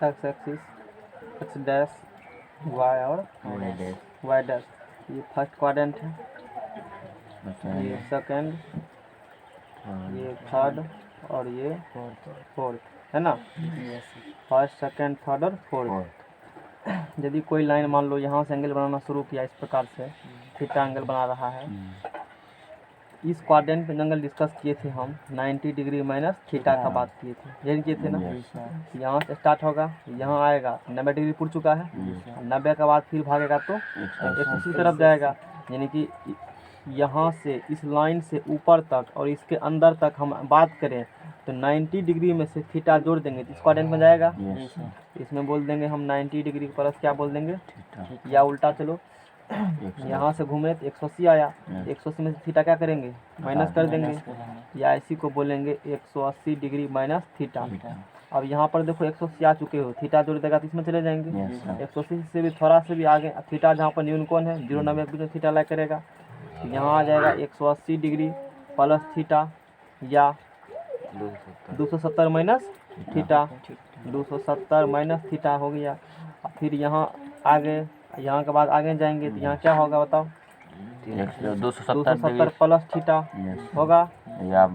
X axis, X dash Y और Y dash. ये first quadrant है, ये सेकंड, ये थर्ड और ये फोर्थ है ना। फर्स्ट सेकंड थर्ड और फोर्थ। यदि कोई लाइन मान लो यहाँ से एंगल बनाना शुरू किया इस प्रकार से, थीटा एंगल बना रहा है, इस क्वाड्रेंट में एंगल डिस्कस किए थे हम 90 डिग्री माइनस थीटा का बात किए थे, यही किए थे ना। यहाँ से स्टार्ट होगा, यहाँ आएगा 90 डिग्री पुर चुका है, 90 के बाद फिर भागेगा तो 180 तरफ जाएगा। यानी कि यहाँ से इस लाइन से ऊपर तक और इसके अंदर तक हम बात करें तो 90 डिग्री में से थीटा जोड़ देंगे तो इस क्वाड्रेंट में जाएगा। इसमें बोल देंगे हम 90 डिग्री प्लस क्या बोल देंगे, या उल्टा चलो यहाँ से घूमे तो 180 आया, 180 में से थीटा क्या करेंगे, माइनस कर देंगे, या इसी को बोलेंगे 180 डिग्री माइनस थीटा। अब यहाँ पर देखो 180 आ चुके हो, थीटा जोड़ देगा तो इसमें चले जाएंगे। 180 से भी थोड़ा से भी आगे, थीटा जहाँ पर न्यून कोण है 0-90 के बीच में थीटा लाइक करेगा, यहाँ आ जाएगा 180 डिग्री प्लस थीटा या 270 माइनस थीटा, 270 माइनस थीटा हो गया। फिर यहाँ आगे, यहाँ के बाद आगे जाएंगे तो यहाँ क्या होगा बताओ, 270 प्लस थीटा होगा या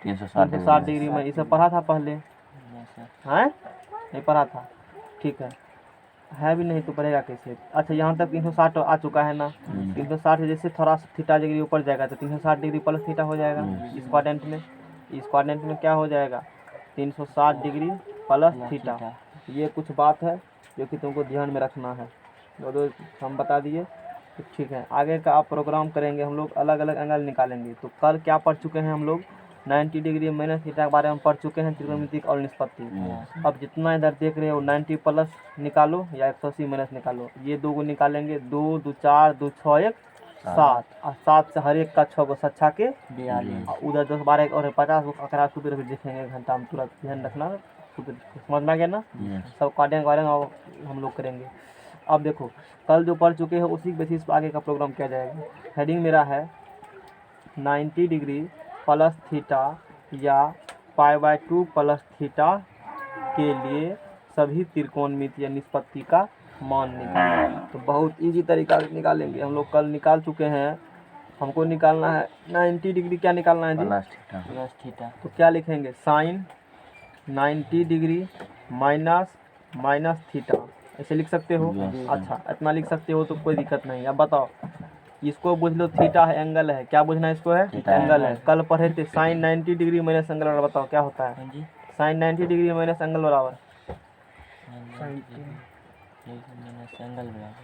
360 डिग्री में। इसे पढ़ा था पहले है, नहीं पढ़ा था, ठीक है भी नहीं तो पढ़ेगा कैसे। अच्छा यहाँ तक 360 आ चुका है ना, 360 जैसे थोड़ा सा थीटा डिग्री ऊपर जाएगा तो 360 डिग्री प्लस थीटा हो जाएगा इस क्वाड्रेंट में। इस क्वाड्रेंट में क्या हो जाएगा, 360 डिग्री प्लस थीटा। ये कुछ बात है जो कि तुमको ध्यान में रखना है, जो हम बता दिए तो ठीक है। आगे का आप प्रोग्राम करेंगे हम लोग, अलग अलग एंगल निकालेंगे। तो कल क्या पढ़ चुके हैं हम लोग, 90 डिग्री माइनस थीटा के बारे में पढ़ चुके हैं, त्रिकोणमिति और निष्पत्ति। अब जितना इधर देख रहे हो 90 प्लस निकालो या 180 माइनस निकालो, ये दो को निकालेंगे, 2 2 4 2 6 1 7 और 7 से हर एक का 6 को सच्चा के 42, उधर 10 12 और 50 को अकड़ा सूत्र भी देखेंगे घंटा में, तुरंत ध्यान रखना, समझ में आ गया ना। सब क्वाड्रेंट के बारे में हम लोग करेंगे। अब देखो कल जो पढ़ चुके हैं उसी बेसिस पर आगे का प्रोग्राम किया जाएगा। हेडिंग मेरा है 90 डिग्री प्लस थीटा या π/2 प्लस थीटा के लिए सभी त्रिकोणमिति या निष्पत्ति का मान निकालेंगे। तो बहुत इजी तरीका से निकालेंगे हम लोग, कल निकाल चुके हैं। हमको निकालना है 90 डिग्री, क्या निकालना है जी, प्लस थीटा। तो क्या लिखेंगे, साइन 90 डिग्री माइनस थीटा, ऐसे लिख सकते हो। अच्छा इतना लिख सकते हो तो कोई दिक्कत नहीं। अब बताओ इसको बुझ लो, थीटा है एंगल है, क्या बुझना है इसको है एंगल है। कल पढ़े थे साइन 90 डिग्री माइनस एंगल बराबर, बताओ क्या होता है साइन 90 डिग्री माइनस एंगल बराबर,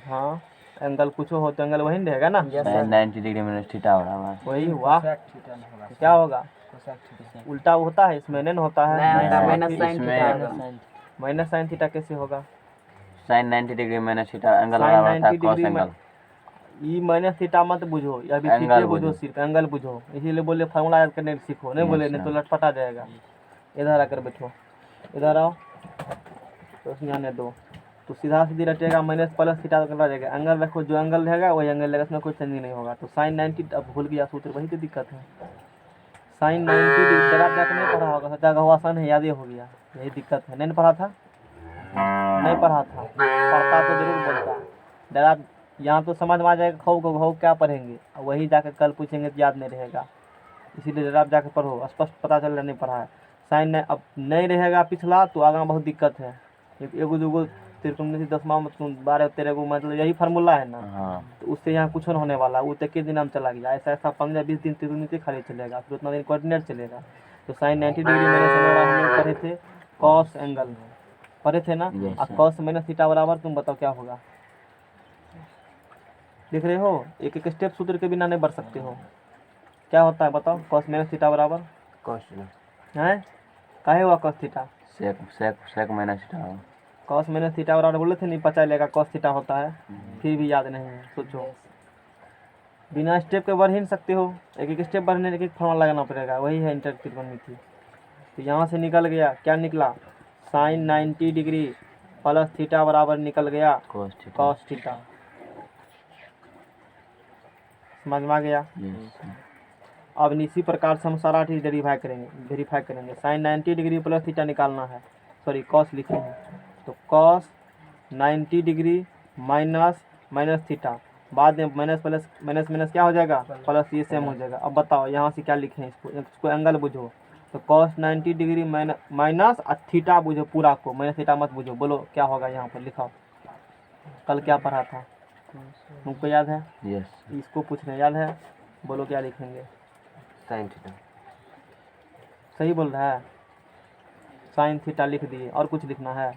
हाँ एंगल कुछ हो तो एंगल वही रहेगा ना, 90 डिग्री माइनस थीटा बराबर वही हुआ। क्या होगा, उल्टा होता है इसमें, नहीं होता है, माइनस साइन थीटा कैसे होगा, sine 90 degree minus theta angle बराबर होता है cos एंगल। ये माइनस थीटा मत बुझो, या भी थीटा बुझो, सिर्फ एंगल बुझो। इसीलिए बोले फार्मूला याद करने सीखो, नहीं बोले नहीं तो लटपटा जाएगा। इधर आकर बैठो, इधर आओ तो आने दो, तो सीधा सीधी रटेगा, माइनस प्लस थीटा रह जाएगा। एंगल रखो, जो एंगल रहेगा वही एंगल रहेगा, इसमें कोई चेंज नहीं होगा। तो साइन 90, अब भूल गया सूत्र, वही तो दिक्कत है। साइन 90 डिग्री जरा जाकर नहीं पढ़ा होगा, सच्चा गवा आसान है, याद ही हो गया, यही दिक्कत है। नहीं पढ़ा था, नहीं पढ़ा था, पढ़ता तो जरूर बोलता। जरा यहाँ तो समझ में आ जाएगा, खो को घो क्या पढ़ेंगे, वही जाकर कल पूछेंगे तो याद नहीं रहेगा। इसीलिए जरा आप जाकर पढ़ो, स्पष्ट पता चल रहा नहीं पढ़ा है। साइन अब नहीं रहेगा पिछला तो आगे बहुत दिक्कत है। एगो दूगो त्रिकोणमिति 10वां 12 13 को मतलब यही फार्मूला है ना, तो उससे यहाँ कुछ नहीं होने वाला। वो तक के दिन हम चला गया, ऐसा 15-20 दिन त्रिकोणमिति खाली चलेगा, फिर उतना दिन कोऑर्डिनेट चलेगा। तो साइन 90 डिग्री माइनस हम लोग पढ़े थे, कॉस एंगल पढ़े थे ना। और कॉस माइनस थीटा बराबर, तुम बताओ क्या होगा, देख रहे हो, एक एक स्टेप सूत्र के बिना नहीं बढ़ सकते हो। क्या होता है बताओ, कॉस माइनस थीटा बराबर cos है, काहे हुआ cos theta, sec minus theta, cos minus theta बराबर बोले थे नहीं, पता चलेगा कॉस थीटा होता है, फिर भी याद नहीं है। सोचो बिना स्टेप के बढ़ ही नहीं सकते हो, एक एक स्टेप बढ़ने एक एक फॉर्मूला लगाना पड़ेगा, वही है इंटर त्रिकोणमिति। तो यहाँ से निकल गया, क्या निकला, साइन 90 डिग्री प्लस थीटा बराबर निकल गया कॉस थीटा। समझ में आ गया। अब इसी प्रकार से हम सारा चीज़ वेरीफाई करेंगे। साइन 90 डिग्री प्लस थीटा निकालना है, सॉरी कॉस लिखे हैं, तो कॉस 90 डिग्री माइनस थीटा, बाद में माइनस प्लस माइनस क्या हो जाएगा, प्लस, ये सेम हो जाएगा। अब बताओ यहाँ से क्या लिखें, इसको एंगल बुझो, तो कॉस 90 डिग्री माइनस और थीटा बुझो पूरा को, माइनस थीटा मत बुझो। बोलो क्या होगा यहाँ पर लिखाओ, कल क्या पढ़ा था तुमको याद है? यस, इसको पूछ रहे, याद है? बोलो क्या लिखेंगे? Sine theta. सही बोल रहा है, साइन थीटा लिख दिए, और कुछ लिखना है?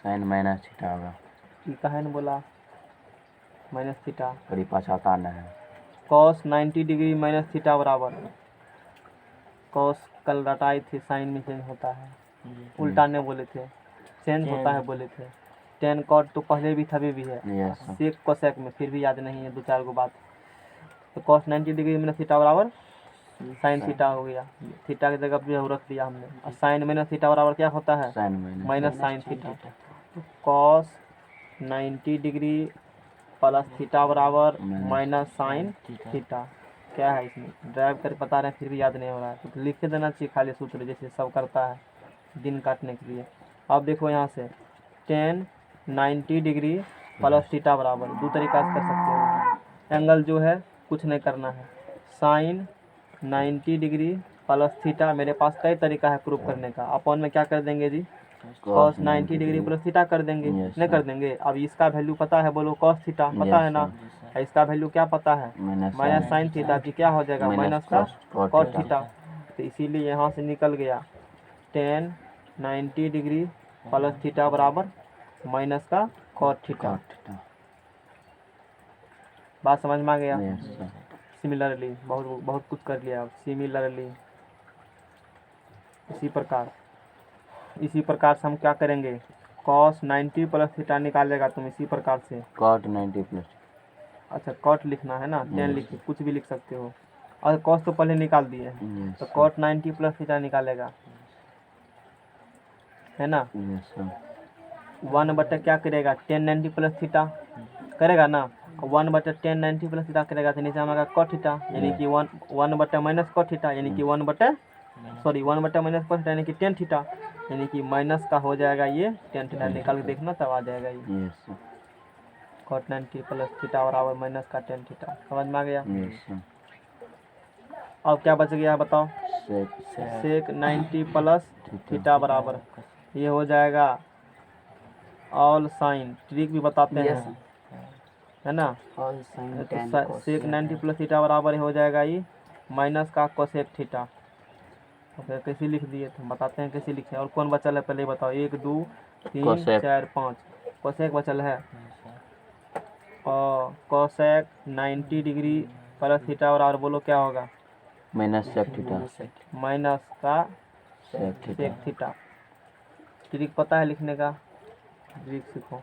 साइन माइनस थीटा होगा, ये कहे न बोला माइनस थीटा। करीब पाछा उतारना है। कॉस 90 डिग्री माइनस थीटा बराबर, कॉस कल रटाए थे, साइन में चेंज होता है, उल्टा नहीं बोले थे, चेंज होता है बोले थे। टेन कॉट तो पहले भी था, अभी भी है, यस, सेक कोसेक में फिर भी याद नहीं है, 2-4 को बात। तो कॉस 90 डिग्री माइनस थीटा बराबर साइन थीटा हो गया, थीटा की जगह पे रख दिया हमने। और साइन माइनस थीटा बराबर क्या होता है, sine minus sine theta. Cos 90 degree plus theta बराबर माइनस साइन थीटा। क्या है इसमें, ड्राइव कर बता रहे हैं फिर भी याद नहीं हो रहा है, तो लिख के देना चाहिए खाली सूत्र, जैसे सब करता है दिन काटने के लिए। अब देखो यहाँ से टेन 90 डिग्री प्लस थीटा बराबर, दो तरीका से कर सकते हो। एंगल जो है कुछ नहीं करना है, साइन 90 डिग्री प्लस थीटा, मेरे पास कई तरीका है प्रूफ करने का। अपॉन में क्या कर देंगे जी, कॉस 90 डिग्री प्लस थीटा कर देंगे, Yes, नहीं कर देंगे? अब इसका वैल्यू पता है, बोलो कॉस थीटा पता Yes, है ना, इसका वैल्यू क्या पता है, माइनस साइन थीटा, की क्या हो जाएगा, माइनस का कॉस थीटा। तो इसीलिए यहाँ से निकल गया टेन 90 डिग्री प्लस थीटा बराबर माइनस का कॉस थीटा। बात समझ में आ गया? सिमिलरली बहुत बहुत कुछ कर लिया। सिमिलरली इसी प्रकार से हम क्या करेंगे, कॉस 90 प्लस थीटा निकालेगा तुम इसी प्रकार से, कॉट 90 प्लस, अच्छा कॉट लिखना है ना, 10 लिख कुछ भी लिख सकते हो, और कॉस तो पहले निकाल दिए हैं, तो कॉट 90 प्लस थीटा निकालेगा, है ना। 1/, क्या करेगा, 10 90 प्लस थीटा करेगा ना, 1/10 90 प्लस थीटा करेगा, तो नीचे हमारा कॉट थीटा, यानी कि 1/- माइनस कॉट थीटा, यानी कि 1/, सॉरी 1/- माइनस कॉट थीटा, यानी कि 10 थीटा, यानी कि माइनस का हो जाएगा ये 10 थीटा, निकाल के देखना तब आ जाएगा ये। कॉट 90 प्लस थीटा बराबर माइनस का 10 थीटा, समझ में आ गया? अब क्या बच गया बताओ, सेक 90 प्लस थीटा बराबर, ये हो जाएगा ऑल साइन, ट्रिक भी बताते हैं, है ना। तो सेक 90 प्लस थीटा बराबर हो जाएगा ये माइनस का कोसेक थीटा। तो फिर कैसे लिख दिए, तो बताते हैं कैसे लिखे। और कौन बचल है पहले बताओ, 1 2 3 4 5 कोसेक बचल है, और कोसेक 90 डिग्री प्लस थीटा बराबर, बोलो क्या होगा, माइनस सेक थीटा, माइनस का सेक सेक थीटा। ट्रिक पता है लिखने का, ट्रिक सीखो,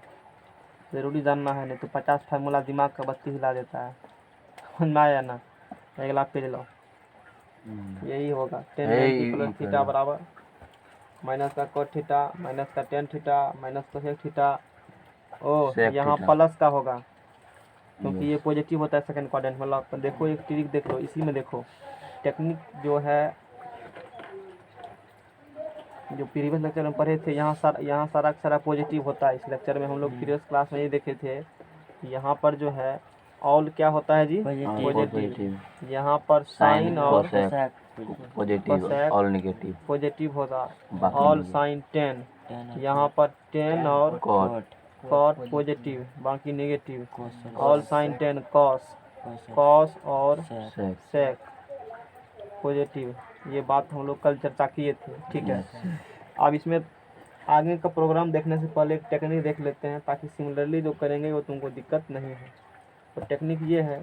जरूरी जानना है, नहीं तो 50 फार्मूला दिमाग का बत्ती हिला देता है, समझ में आया ना। अगला पेज लो, यही होगा 10 90 प्लस थीटा बराबर माइनस का कॉट थीटा माइनस का 10 थीटा माइनस कोसेक थीटा। ओ यहाँ प्लस का होगा, क्योंकि ये पॉजिटिव होता है सेकंड क्वाड्रेंट मतलब। तो देखो एक ट्रिक देख लो, इसी में देखो टेक्निक जो है, जो प्रीवियस लेक्चर में पढ़े थे, यहाँ सारा पॉजिटिव होता है। इस लेक्चर में हम लोग प्रीवियस क्लास में ये देखे थे, यहाँ पर जो है ऑल क्या होता है जी, पॉजिटिव, यहाँ पर साइन और पॉजिटिव, ऑल नेगेटिव, पॉजिटिव होगा, ऑल साइन 10, यहाँ पर 10 और कॉट पॉजिटिव, बाकी नेगेटिव, ऑल साइन 10 कॉस और सेक पॉजिटिव। ये बात हम लोग कल चर्चा किए थे, ठीक है। अब इसमें आगे का प्रोग्राम देखने से पहले एक टेक्निक देख लेते हैं, ताकि सिमिलरली जो करेंगे वो तुमको दिक्कत नहीं है। तो टेक्निक ये है,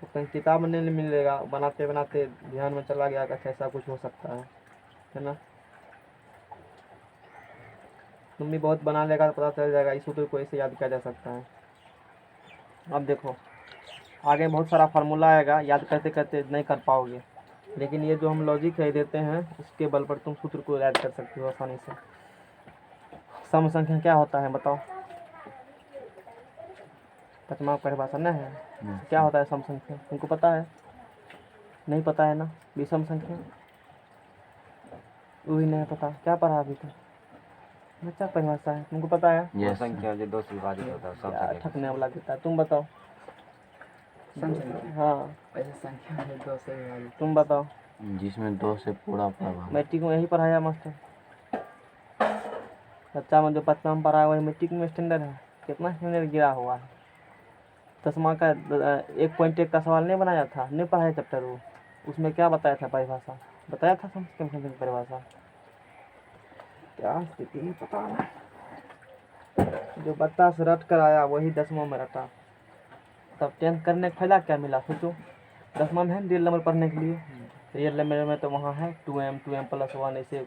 तो कहीं किताब में नहीं मिलेगा, बनाते बनाते ध्यान में चला गया कि ऐसा कुछ हो सकता है ना। तुम भी बहुत बना लेगा तो पता चल जाएगा इस सूत्र को ऐसे याद किया जा सकता है। अब देखो आगे बहुत सारा फार्मूला आएगा, याद करते करते नहीं कर पाओगे, लेकिन ये जो हम लॉजिक है देते हैं उसके बल पर तुम सूत्र को याद कर सकते हो आसानी से। सम संख्या क्या होता है बताओ, पचमा परिभाषा न है, क्या होता है सम संख्या, तुमको पता है? नहीं पता है ना विषम संख्या, वो भी नहीं पता, क्या पढ़ा अभी तक? बच्चा परिभाषा है, तुमको पता है? यस संख्या जो 2 से विभाजित होता है क्या सब ठकने वाला देता है, तुम बताओ। हाँ ऐसे संख्या है 2 से विभाजित। तुम बताओ। जिसमें 2 से पूरा प्रभाव। मैट्रिक में यही पढ़ाया मास्टर, बच्चा में जो 5वां में पढ़ा है वही मैट्रिक में स्टैंडर्ड है। कितना स्टैंडर्ड गिरा हुआ है। 10वां का 1.1 का सवाल नहीं बनाया था, नहीं पढ़ाया चैप्टर वो, उसमें क्या बताया था परिभाषा, बताया था समझ के परिभाषा। क्या स्थिति नहीं पता है। जो बच्चा से रट कर आया वही 10वां में रटा, तब 10th करने का फायदा क्या मिला सोचो। 10वां में है रियल नंबर पढ़ने के लिए, रियल नंबर में तो वहाँ है 2m + 1 ऐसे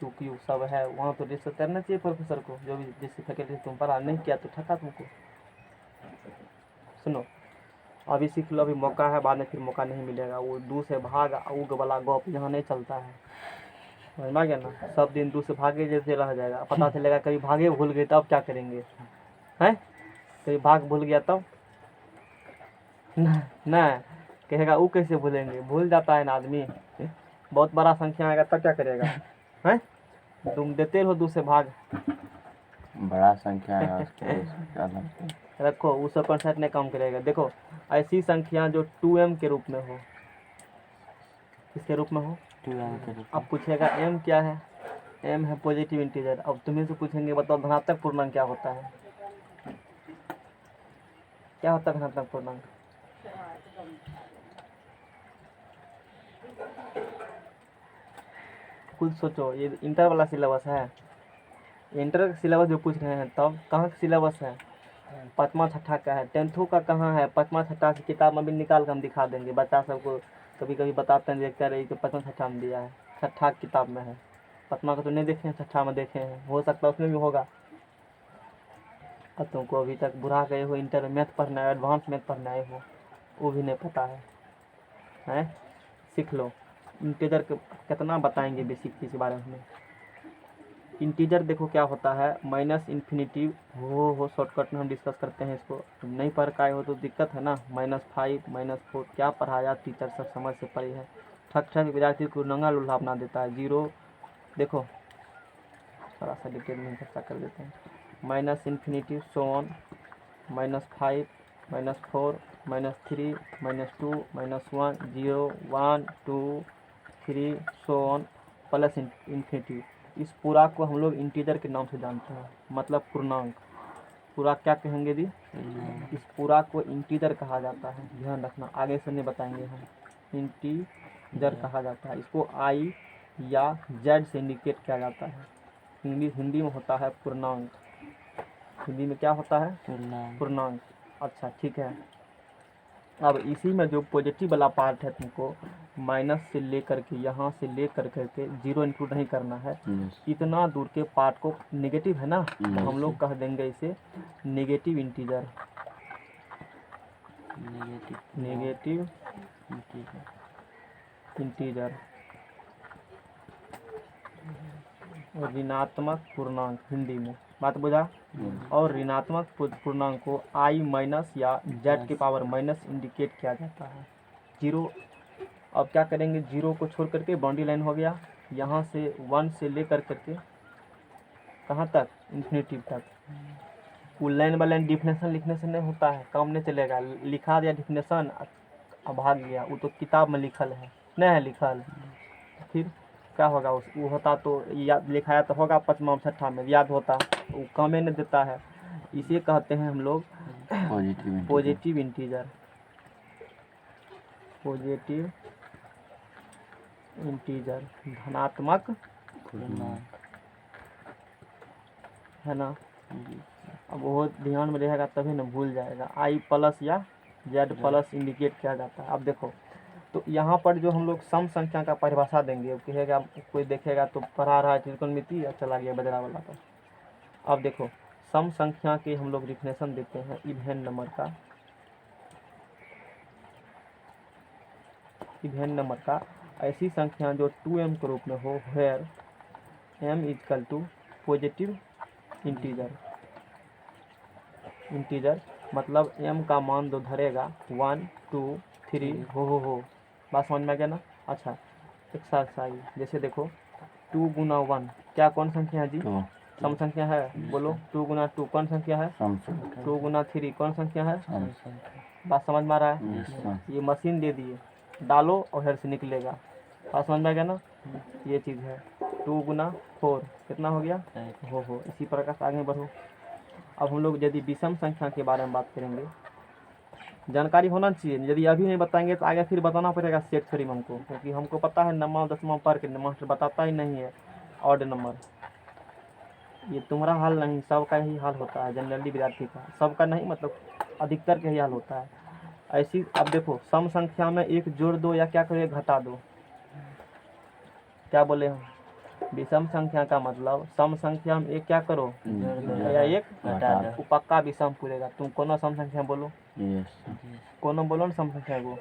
2 सब है, वहाँ तो डिस्कस करना चाहिए प्रोफेसर को, जो भी जिससे फैकल्टी तुम पढ़ा नहीं किया तो ठका तुमको। सुनो अभी सीख लो, अभी मौका है, बाद में फिर मौका नहीं मिलेगा। वो 2 से भाग उग वाला गप यहाँ नहीं चलता है, समझ में आ गया ना। सब दिन 2 से भागे जैसे रह जाएगा, पता चलेगा कभी भागे भूल गए तब क्या करेंगे, हैं? कभी भाग भूल गया तब ना कहेगा वो कैसे भूलेंगे, भूल जाता है ना आदमी। बहुत बड़ा संख्या आएगा तब क्या करेगा, हैं? तुम देते रहो 2 से भाग, बड़ा संख्या है उसके अलग। रखो वो सब कॉन्सेप्ट नहीं काम करेगा। देखो ऐसी संख्या जो 2m के रूप में हो, किसके रूप में हो? 2m के रूप में। अब पूछेगा m क्या है, m है पॉजिटिव इंटीजर। अब तुम्हें से पूछेंगे बताओ धनात्मक पूर्णांक क्या होता है, क्या होता है धनात्मक पूर्णांक? खुद सोचो, ये इंटर वाला सिलेबस है, इंटर का सिलेबस जो पूछ रहे हैं तब कहाँ का सिलेबस है? 5वां 6ठा का है। 10th का कहाँ है? 5वां 6ठा की किताब में भी निकाल कर हम दिखा देंगे, बच्चा सबको कभी कभी बताते हैं, देखते रही कि 5वां 6ठा में दिया है, 6ठा की किताब में है। 5वां का तो नहीं देखे हैं, 6ठा में देखे हैं, हो सकता है उसमें भी होगा। अब तुमको अभी तक बुढ़ा गए हो, इंटर में मैथ पढ़ना है, एडवांस मैथ पढ़ना आए हो, वो भी नहीं पता है, हैं? सीख लो। इंटीजर कितना बताएंगे बेसिक चीज़ के बारे में। इंटीजर देखो क्या होता है, -∞। हो शॉर्टकट में हम डिस्कस करते हैं इसको, तुम नहीं पढ़ पाए हो तो दिक्कत है ना। -5 -4 क्या पढ़ाया टीचर, सब समझ से पड़ी है। ठक ठक विद्यार्थी को नंगा लुल्हा बना देता है। 0 देखो थोड़ा सा डिटेल में चर्चा कर देते हैं। -∞ So on, -5 -4 -3 -2 -1 0 1 2 3 so on plus infinity. इस पूरा को हम लोग इंटीजर के नाम से जानते हैं, मतलब पूर्णांक। पूरा क्या कहेंगे दी? इस पूरा को इंटीजर कहा जाता है, ध्यान रखना, आगे से नहीं बताएंगे हम। इंटीजर कहा जाता है, इसको I या Z से इंडिकेट किया जाता है। हिंदी में होता है पूर्णांक। हिंदी में क्या होता है? पूर्णांक। अच्छा ठीक है। अब इसी में जो पॉजिटिव वाला पार्ट है, तुमको माइनस से लेकर के यहाँ से लेकर करके 0 इंक्लूड नहीं करना है। इतना दूर के पार्ट को नेगेटिव है ना, तो हम लोग कह देंगे इसे नेगेटिव इंटीजर। नेगेटिव इंटीजर और ऋणात्मक पूर्णांक हिंदी में, बात बुझा। और ऋणात्मक पूर्णांक को I- या Z की पावर माइनस इंडिकेट किया जाता है। 0 अब क्या करेंगे, 0 को छोड़ करके बाउंड्री लाइन हो गया, यहाँ से 1 से लेकर करके कहाँ तक? इन्फिनिटी तक। वो लाइन बाय लाइन डिफिनेशन लिखने से नहीं होता है, काम नहीं चलेगा। लिखा दिया डिफिनेशन अब भाग गया, वो तो किताब में लिखल है, नहीं है लिखल, फिर क्या होगा? वो होता तो याद लिखाया तो होगा 5वां 6ठा में, याद होता, वो कामे नहीं देता है। इसे कहते हैं हम लोग पॉजिटिव इंटीजर। पॉजिटिव इंटीजर धनात्मक है ना। अब बहुत ध्यान में रहेगा तभी ना भूल जाएगा। I+ या Z+ इंडिकेट किया जाता है। अब देखो तो यहाँ पर जो हम लोग सम संख्या का परिभाषा देंगे, कहेगा कोई देखेगा तो पढ़ा रहा है त्रिकोणमिति या चला गया बजरा वाला पर। अब देखो सम संख्या के हम लोग डिफिनेशन देते हैं इवेन नंबर का। इवेन नंबर का ऐसी संख्या जो 2m के रूप में हो, वेयर m = पॉजिटिव इंटीजर मतलब m का मान जो धरेगा 1 2 3 हो बात समझ में आ गया ना। अच्छा एक्सरसाइज जैसे देखो 2 गुना 1 क्या कौन संख्या है जी? टू सम संख्या है। बोलो 2 गुना 2 कौन संख्या है? सम संख्या 2 गुना 3 कौन संख्या है? सम बात समझ में आ रहा है? यस सर ये मशीन दे दिए, डालो और हेड से निकलेगा। बात समझ में आ गया ना। ये चीज़ है 2 गुना 4 कितना हो गया? हो इसी प्रकार से आगे बढ़ो। अब हम लोग यदि विषम संख्या के बारे में बात करेंगे, जानकारी होना चाहिए। यदि अभी नहीं बताएंगे तो आगे फिर बताना पड़ेगा सेट थ्योरी हमको, क्योंकि हमको पता है नम्मा दसवां पर के मास्टर बताता ही नहीं है ऑड नंबर। ये तुम्हारा हाल नहीं, सबका यही हाल होता है, जनरली विद्यार्थी का, सबका नहीं मतलब अधिकतर का यही हाल होता है। ऐसी अब देखो सम संख्या में एक जोड़ दो या क्या करो, एक घटा दो। क्या बोले हम? विषम संख्या का मतलब सम संख्या में एक क्या करो या एक घटा दो। वो पक्का विषम पूरेगा। तुम कोनो सम संख्या बोलो, यस कोनो बोलो ना सम संख्या को।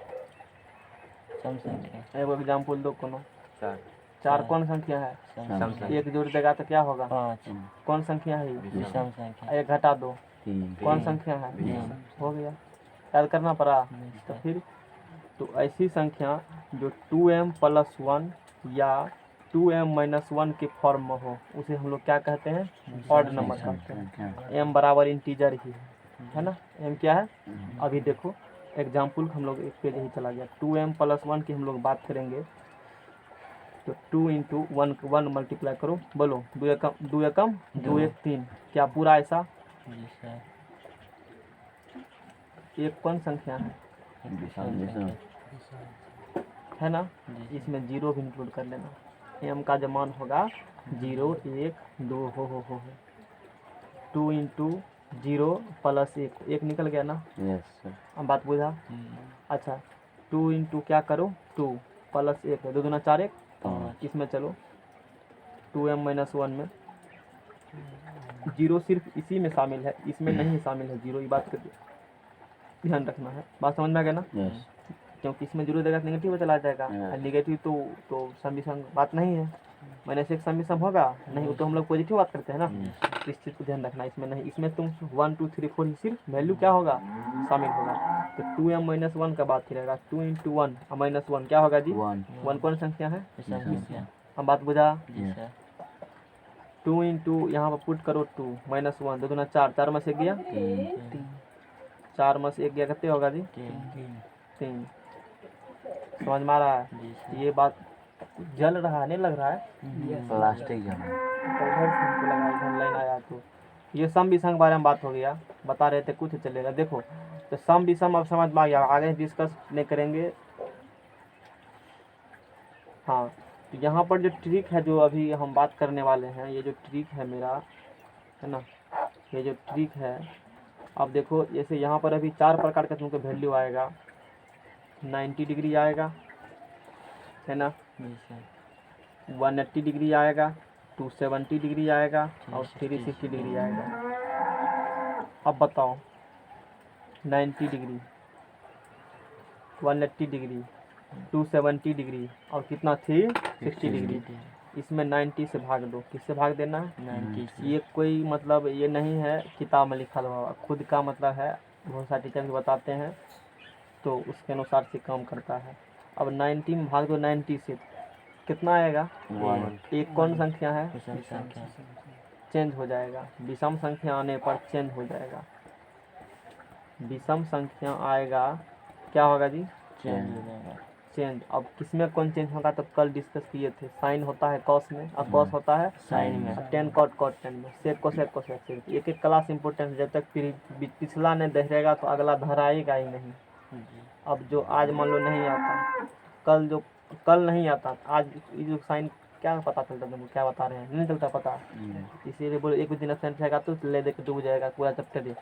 सम संख्या एगो एग्जाम्पल दो कोनो। 4 4 कौन संख्या है? सम एक जोड़ देगा तो क्या होगा? 5 कौन संख्या है ये? विषम संख्या एक घटा दो 3 कौन संख्या है? तीन। हो गया, याद करना पड़ा। तो फिर तो ऐसी संख्या जो 2m + 1 या 2m - 1 के फॉर्म में हो उसे हम लोग क्या कहते हैं? ऑड नंबर कहते हैं। m बराबर इंटीजर ही है ना। m क्या है? अभी देखो एग्जाम्पल हम लोग एक पेज ही चला गया। 2m + 1 की हम लोग बात करेंगे तो 2 × 1 मल्टीप्लाई करो। बोलो 2 एकम 2 एकम 2 1 3 क्या पूरा ऐसा? एक कौन संख्या है? विषम है ना। इसमें जीरो भी इंक्लूड कर लेना। m का जो मान होगा 0 1 2 हो 2 × 0 + 1 1 निकल गया ना। यस सर अब बात बुझा। अच्छा 2 × क्या करो 2 + 1 2 दूना 4 1 इसमें चलो 2m - 1 में जीरो सिर्फ इसी में शामिल है, इसमें नहीं शामिल है जीरो। ये बात का ध्यान रखना है। बात समझ में आ गया ना। यस क्योंकि इसमें जीरो देगा तो नेगेटिव में चला जाएगा। Yes. नेगेटिव तो सम विषम बात नहीं है। माइनस एक सम विषम होगा नहीं, वो तो हम लोग पॉजिटिव बात करते हैं ना। तो इस चीज़ को ध्यान रखना। इसमें नहीं, इसमें तुम 1 2 3 4 ही सिर्फ वैल्यू क्या होगा शामिल होगा। तो 2m - 1 का बात ही रहेगा। 2 × 1 -1 क्या होगा जी? 1 कौन संख्या है? हम बात बुझा। 2 × यहाँ पर पुट करो 2 - 1 2 दूना 4 4 में से गया 4 में से 1 गया कितने होगा जी? 3। समझ में आ रहा है? ये बात जल रहा है नहीं लग रहा है? प्लास्टिक जमा तो इधर से हमको लगा इधर लाइन आया तो ये सम विषम के बारे में बात हो गया। बता रहे थे कुछ चलेगा। देखो तो सम विषम अब समझ में आ गया, आगे डिस्कस नहीं करेंगे। हाँ तो यहाँ पर जो ट्रिक है जो अभी हम बात करने वाले हैं, ये जो ट्रिक है मेरा है ना, ये जो ट्रिक है अब देखो जैसे यहाँ पर अभी 4 प्रकार का तुमको वैल्यू आएगा। 90 डिग्री आएगा है ना, 180 डिग्री आएगा, 270 डिग्री आएगा और 360 डिग्री आएगा। अब बताओ 90 डिग्री 180 डिग्री 270 डिग्री और कितना 360 डिग्री। इसमें 90 से भाग दो। किससे भाग देना है? ये कोई मतलब ये नहीं है किताब में लिखा हुआ, खुद का मतलब है। बहुत सारे टीचर भी बताते हैं तो उसके अनुसार से काम करता है। अब 90 में भाग दो 90 से कितना आएगा? एक कौन संख्या है? चेंज हो जाएगा। विषम संख्या आने पर चेंज हो जाएगा। विषम संख्या आएगा क्या होगा जी? चेंज। अब किसमें कौन चेंज होगा तो कल डिस्कस किए थे। साइन होता है कॉस में और कॉस होता है साइन में। टेन कॉट टेन में, सेक कोसेक कोसेक सेक। एक एक क्लास इंपॉर्टेंट, जब तक पिछला नहीं दोहरेगा तो अगला दोहराएगा ही नहीं। अब जो आज मान लो नहीं आता, कल नहीं आता, आज ये जो साइन क्या पता चलता तुमको? क्या बता रहे हैं? नहीं चलता पता। इसीलिए बोले एक दिन एब्सेंट रहेगा तो ले दे के डूब जाएगा पूरा चैप्टर।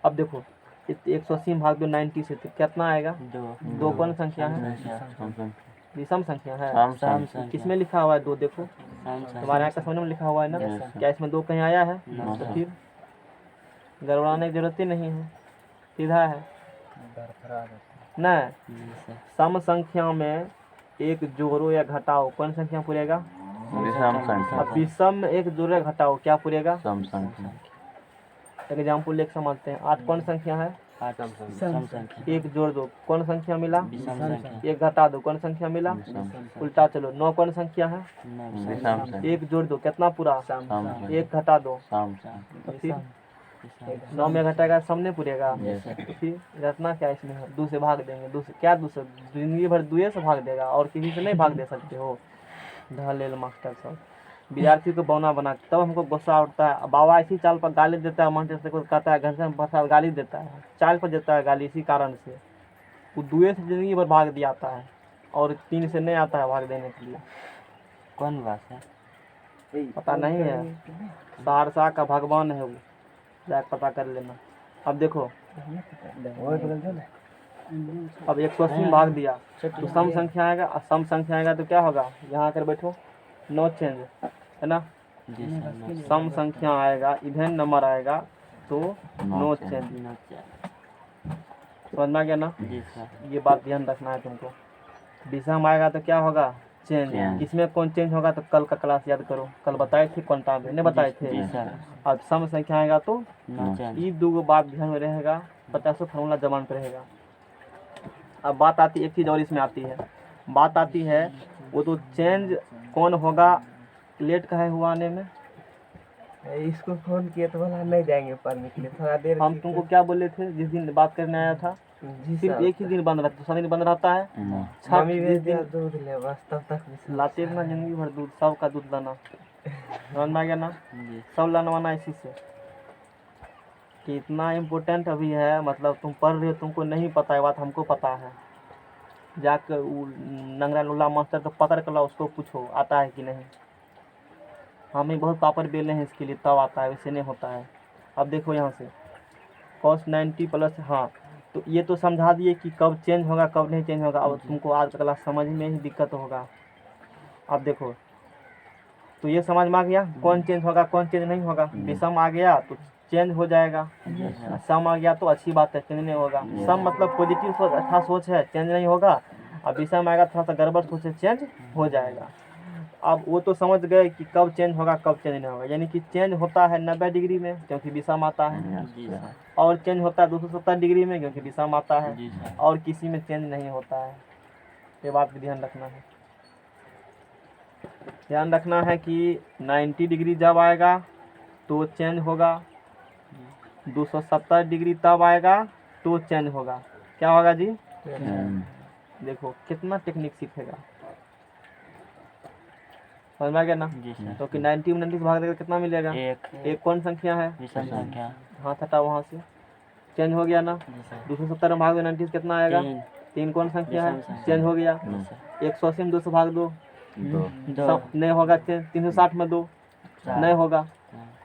अब देखो 180 भाग दो 90 से तो कितना आएगा? दो कौन संख्या है? विषम संख्या है। किसमें लिखा हुआ है 2? देखो तुम्हारे यहाँ का समझ में लिखा हुआ है ना। क्या इसमें 2 कहीं आया है? तो फिर गड़बड़ाने की जरूरत ही नहीं है, सीधा है ना। सम संख्या में एक जोड़ो या घटाओ कौन संख्या पूरेगा? अब विषम में एक जोड़ो घटाओ क्या पूरेगा? सम संख्या। एग्जाम्पल एक समझते हैं। 8 कौन संख्या है? सम संख्या एक जोड़ दो, कौन संख्या मिला? विषम संख्या एक घटा दो, कौन संख्या मिला? उल्टा चलो, 9 कौन संख्या है? विषम संख्या एक जोड़ दो, कितना पूरा? सम संख्या एक घटा दो, सम तो फिर 9 में घटाएगा सम नहीं पूरेगा। Yes, sir. फिर रटना क्या इसमें है? 2 से भाग देंगे, 2 से क्या, 2 से जिंदगी भर 2 से भाग देगा और किसी से नहीं भाग दे सकते हो। ढलेल मास्टर साहब विद्यार्थी को बौना बना, तब हमको गुस्सा उठता है। बाबा इसी चाल पर गाली देता है, मास्टर को कहता है घर से बसा गाली देता है, चाल पर देता है गाली, इसी कारण से वो 2 से जिंदगी भर भाग दिया आता है और 3 से नहीं आता है भाग देने के लिए। कौन भाषा? पता नहीं है, सहरसा का भगवान है वो, जाके पता कर लेना। अब देखो, अब 180 में भाग दिया तो सम संख्या आएगा, और सम संख्या आएगा तो क्या होगा? यहाँ आकर बैठो, नो चेंज है ना। जी सर सम संख्या आएगा, इवेन नंबर आएगा तो नो चेंज। समझ में आ गया ना? जी सर ये बात ध्यान रखना है तुमको। विषम आएगा तो क्या होगा? चेंज। चेंज। किसमें कौन चेंज होगा? तो कल का क्लास याद करो, कल बताए थे क्वांटा में, नहीं बताए थे? जी सर अब सम संख्या आएगा तो नो चेंज ये 2 बात ध्यान में रहेगा, 50 फार्मूला जबान पे रहेगा। अब बात आती है, एक चीज़ और इसमें आती है, बात आती है वो तो चेंज कौन होगा लेट का है हुआ आने में। इसको फोन किया तो बोला नहीं जाएंगे पढ़ने के लिए, थोड़ा देर हम तुमको क्या बोले थे जिस दिन बात करने आया था? जी सिर्फ सर। एक ही दिन बंद रहता है, दूसरा दिन बंद रहता है। नो छठ मम्मी भेज जिस दिया दिन दूध ले, बस तब तक भी सब- लाते ना जिंदगी भर दूध, सबका दूध लाना, समझ में आ गया ना? जी सब लानवाना इसी से कि इतना इम्पोर्टेंट अभी है, मतलब तुम पढ़ रहे हो, तुमको नहीं पता है बात, हमको पता है। जाकर वो नंगरा लुल्ला मास्टर को पकड़ कर लाओ, उसको पूछो आता है कि नहीं। हम ही बहुत पापड़ बेले हैं इसके लिए, तब आता है, वैसे नहीं होता है। अब देखो यहाँ से cos 90 प्लस, हाँ तो ये तो समझा दिए कि कब चेंज होगा कब नहीं चेंज होगा। अब तुमको आज का क्लास समझ में ही दिक्कत होगा। अब देखो, तो ये समझ में आ गया कौन चेंज होगा कौन चेंज नहीं होगा। विषम आ गया तो चेंज हो जाएगा, सम आ गया तो अच्छी बात है, चेंज नहीं होगा। सम मतलब पॉजिटिव सोच, अच्छा सोच है, चेंज नहीं होगा। अब विषम आएगा थोड़ा सा गड़बड़ सोच है, चेंज हो जाएगा। अब वो तो समझ गए कि कब चेंज होगा कब चेंज नहीं होगा, यानी कि चेंज होता है 90 डिग्री में क्योंकि विषम आता है, जी सर और चेंज होता है 270 डिग्री में क्योंकि विषम आता है, जी सर और किसी में चेंज नहीं होता है। ये बात भी ध्यान रखना है। ध्यान रखना है कि 90 डिग्री जब आएगा तो चेंज होगा, 270 डिग्री तब आएगा तो चेंज होगा। क्या होगा जी? देखो कितना टेक्निक सीखेगा, समझ में आ गया ना? जी सर तो कि 90 में 90 से भाग देगा कितना मिलेगा? एक एक कौन संख्या है? विषम संख्या हाथ हटा वहाँ से, चेंज हो गया ना। जी सर 270 में भाग दो 90 से कितना आएगा? 3 कौन संख्या है? विषम संख्या। चेंज हो गया। जी सर 180 में 2 से भाग दो, दो सब नहीं होगा चेंज। 360 में 2 चार। नहीं होगा,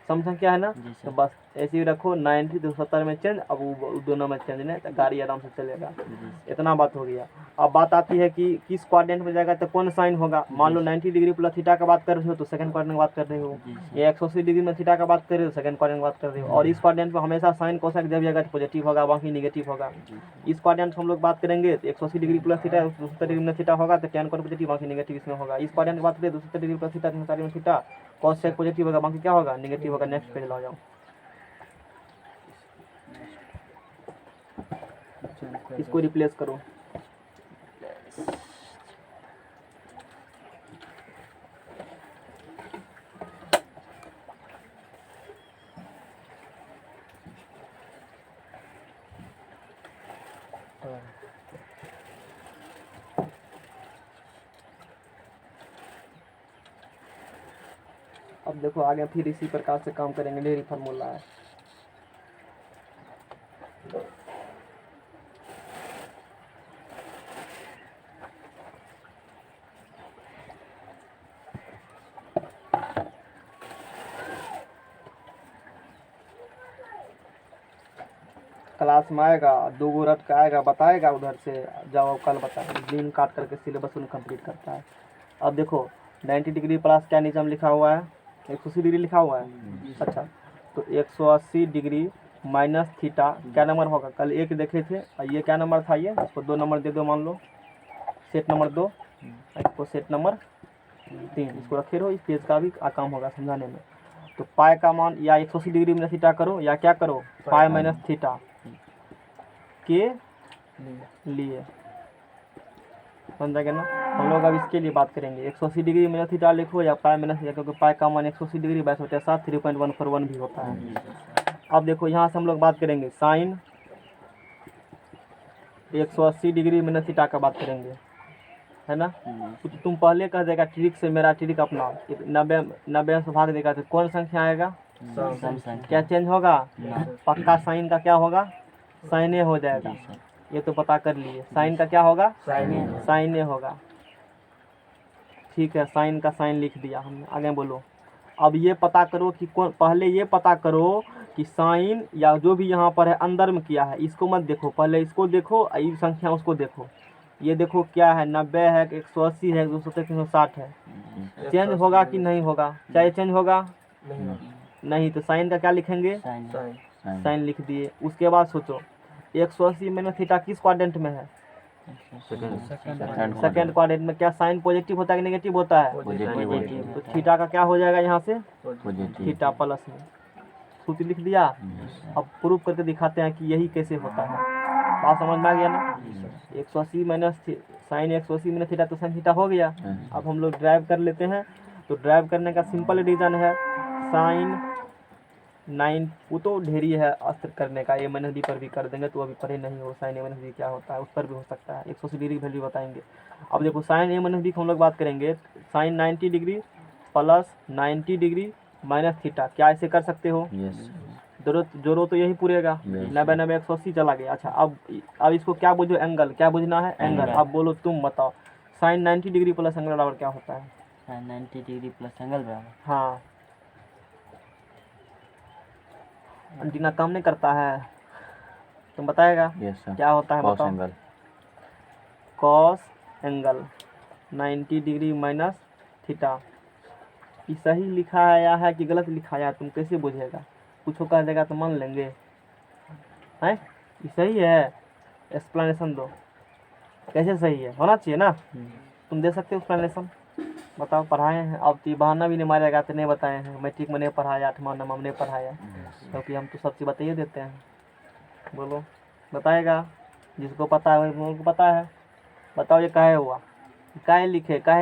सम संख्या है ना। जी तो सर बस ऐसे ही रखो, 90 270 में चेंज, अब वो दोनों में चेंज नहीं, तो गाड़ी आराम से चलेगा। जी इतना बात हो गया। अब बात आती है कि किस क्वाड्रेंट में जाएगा तो कौन साइन होगा। मान लो 90 डिग्री प्लस थीटा का बात कर रहे हो तो सेकंड क्वाड्रेंट की बात कर रहे हो, जी सर या 180 डिग्री में थीटा का बात कर रहे हो सेकंड क्वाड्रेंट की बात कर रहे हो। और इस क्वाड्रेंट में हमेशा साइन कोसेक जब जगह पॉजिटिव होगा बाकी निगेटिव होगा। इस क्वाड्रेंट में हम लोग बात करेंगे तो 180 डिग्री प्लस थीटा 270 डिग्री में थीटा होगा तो tan पॉजिटिव बाकी निगेटिव इसमें होगा। इस क्वाड्रेंट की बात करें 270 डिग्री प्लस थीटा 360 में थीटा कोसेक पॉजिटिव होगा बाकी क्या होगा निगेटिव होगा। नेक्स्ट पेज ला जाओ। इसको रिप्लेस करो। अब देखो आगे फिर इसी प्रकार से काम करेंगे। डेयरी फार्मूला है, क्लास में आएगा 2 गो रट का आएगा बताएगा उधर से, जाओ कल बताएगा। दिन काट करके सिलेबस उन्हें कंप्लीट करता है। अब देखो 90 डिग्री प्लस क्या नीचे में लिखा हुआ है 180 डिग्री लिखा हुआ है। अच्छा तो 180 डिग्री माइनस थीटा क्या नंबर होगा? कल 1 देखे थे और ये क्या नंबर था? ये इसको 2 नंबर दे दो, मान लो सेट नंबर 2, इसको सेट नंबर 3, इसको रखे रहो। इस पेज का भी काम होगा समझाने में। तो पाई का मान या 180 डिग्री में थीटा करो या क्या करो पाई माइनस थीटा, के लिए, समझा गया ना। हम लोग अब इसके लिए बात करेंगे। 180 डिग्री माइनस थीटा लिखो या पाई माइनस थीटा, क्योंकि पाई का मान 180 डिग्री 22/7 3.141 भी होता है। अब देखो यहाँ से हम लोग बात करेंगे साइन 180 डिग्री माइनस थीटा का बात करेंगे, है ना। तो तुम पहले कह देगा ट्रिक से, मेरा ट्रिक अपना 90 से भाग देगा तो कौन संख्या आएगा, क्या चेंज होगा, पक्का साइन का क्या होगा, साइने हो जाएगा। ये तो पता कर लिए, साइन का क्या होगा, साइने होगा। ठीक है, साइन का साइन लिख दिया हमने, आगे बोलो। अब ये पता करो कि कौन, पहले ये पता करो कि साइन या जो भी यहाँ पर है अंदर में किया है, इसको मत देखो, पहले इसको देखो, ये संख्या उसको देखो। ये देखो क्या है, 90 है, 180 है, 270 360 है। चेंज होगा कि नहीं होगा, क्या ये चेंज होगा, नहीं। तो साइन का क्या लिखेंगे, साइन लिख दिए। उसके बाद सोचो 180 माइनस थीटा किस क्वाड्रेंट में है, सेकंड क्वाड्रेंट में। क्या साइन पॉजिटिव होता है कि नेगेटिव होता है, तो थीटा का क्या हो जाएगा यहाँ से, थीटा प्लस में, सूत्र लिख दिया। अब प्रूफ करके दिखाते हैं कि यही कैसे होता है। बात समझ में आ गया ना। 180 माइनस साइन 180 माइनस थीटा तो साइन थीटा हो गया। अब हम लोग ड्राइव कर लेते हैं। तो ड्राइव करने का सिंपल रीजन है साइन 9, वो तो ढेरी है अस्त्र करने का, ए माइनस डी पर भी कर देंगे तो अभी पढ़े नहीं हो साइन ए माइनस डी क्या होता है, उस पर भी हो सकता है। 180 डिग्री वैल्यू बताएंगे। अब देखो साइन ए माइनस डी की हम लोग बात करेंगे, sine 90 degree plus 90 degree minus theta, क्या ऐसे कर सकते हो, जोरो तो यही पूरेगा, 90 90 180 चला गया। अच्छा अब इसको क्या बुझो, एंगल, क्या बुझना है, एंगल। अब बोलो तुम बताओ साइन 90 डिग्री प्लस एंगल बराबर क्या होता है, साइन 90 डिग्री प्लस एंगल बराबर, हाँ एंटीना काम नहीं करता है, तुम बताएगा क्या होता है, बताओ। Cos angle 90 degree minus theta, ये सही लिखा है कि गलत लिखा है, तुम कैसे बुझेगा, कुछ कह देगा तो मान लेंगे हैं, ये सही है, एक्सप्लेनेशन दो कैसे सही है, होना चाहिए ना, तुम दे सकते हो एक्सप्लेनेशन, बताओ। पढ़ाए हैं, अब तो बहाना भी नहीं मारेगा तो नहीं बताए हैं, मैट्रिक में नहीं पढ़ाया, 8वां 9वां में नहीं पढ़ाया, क्योंकि हम तो सब चीज़ बताइए देते हैं। बोलो, बताएगा, जिसको पता है उनको पता है। बताओ ये काहे हुआ, काहे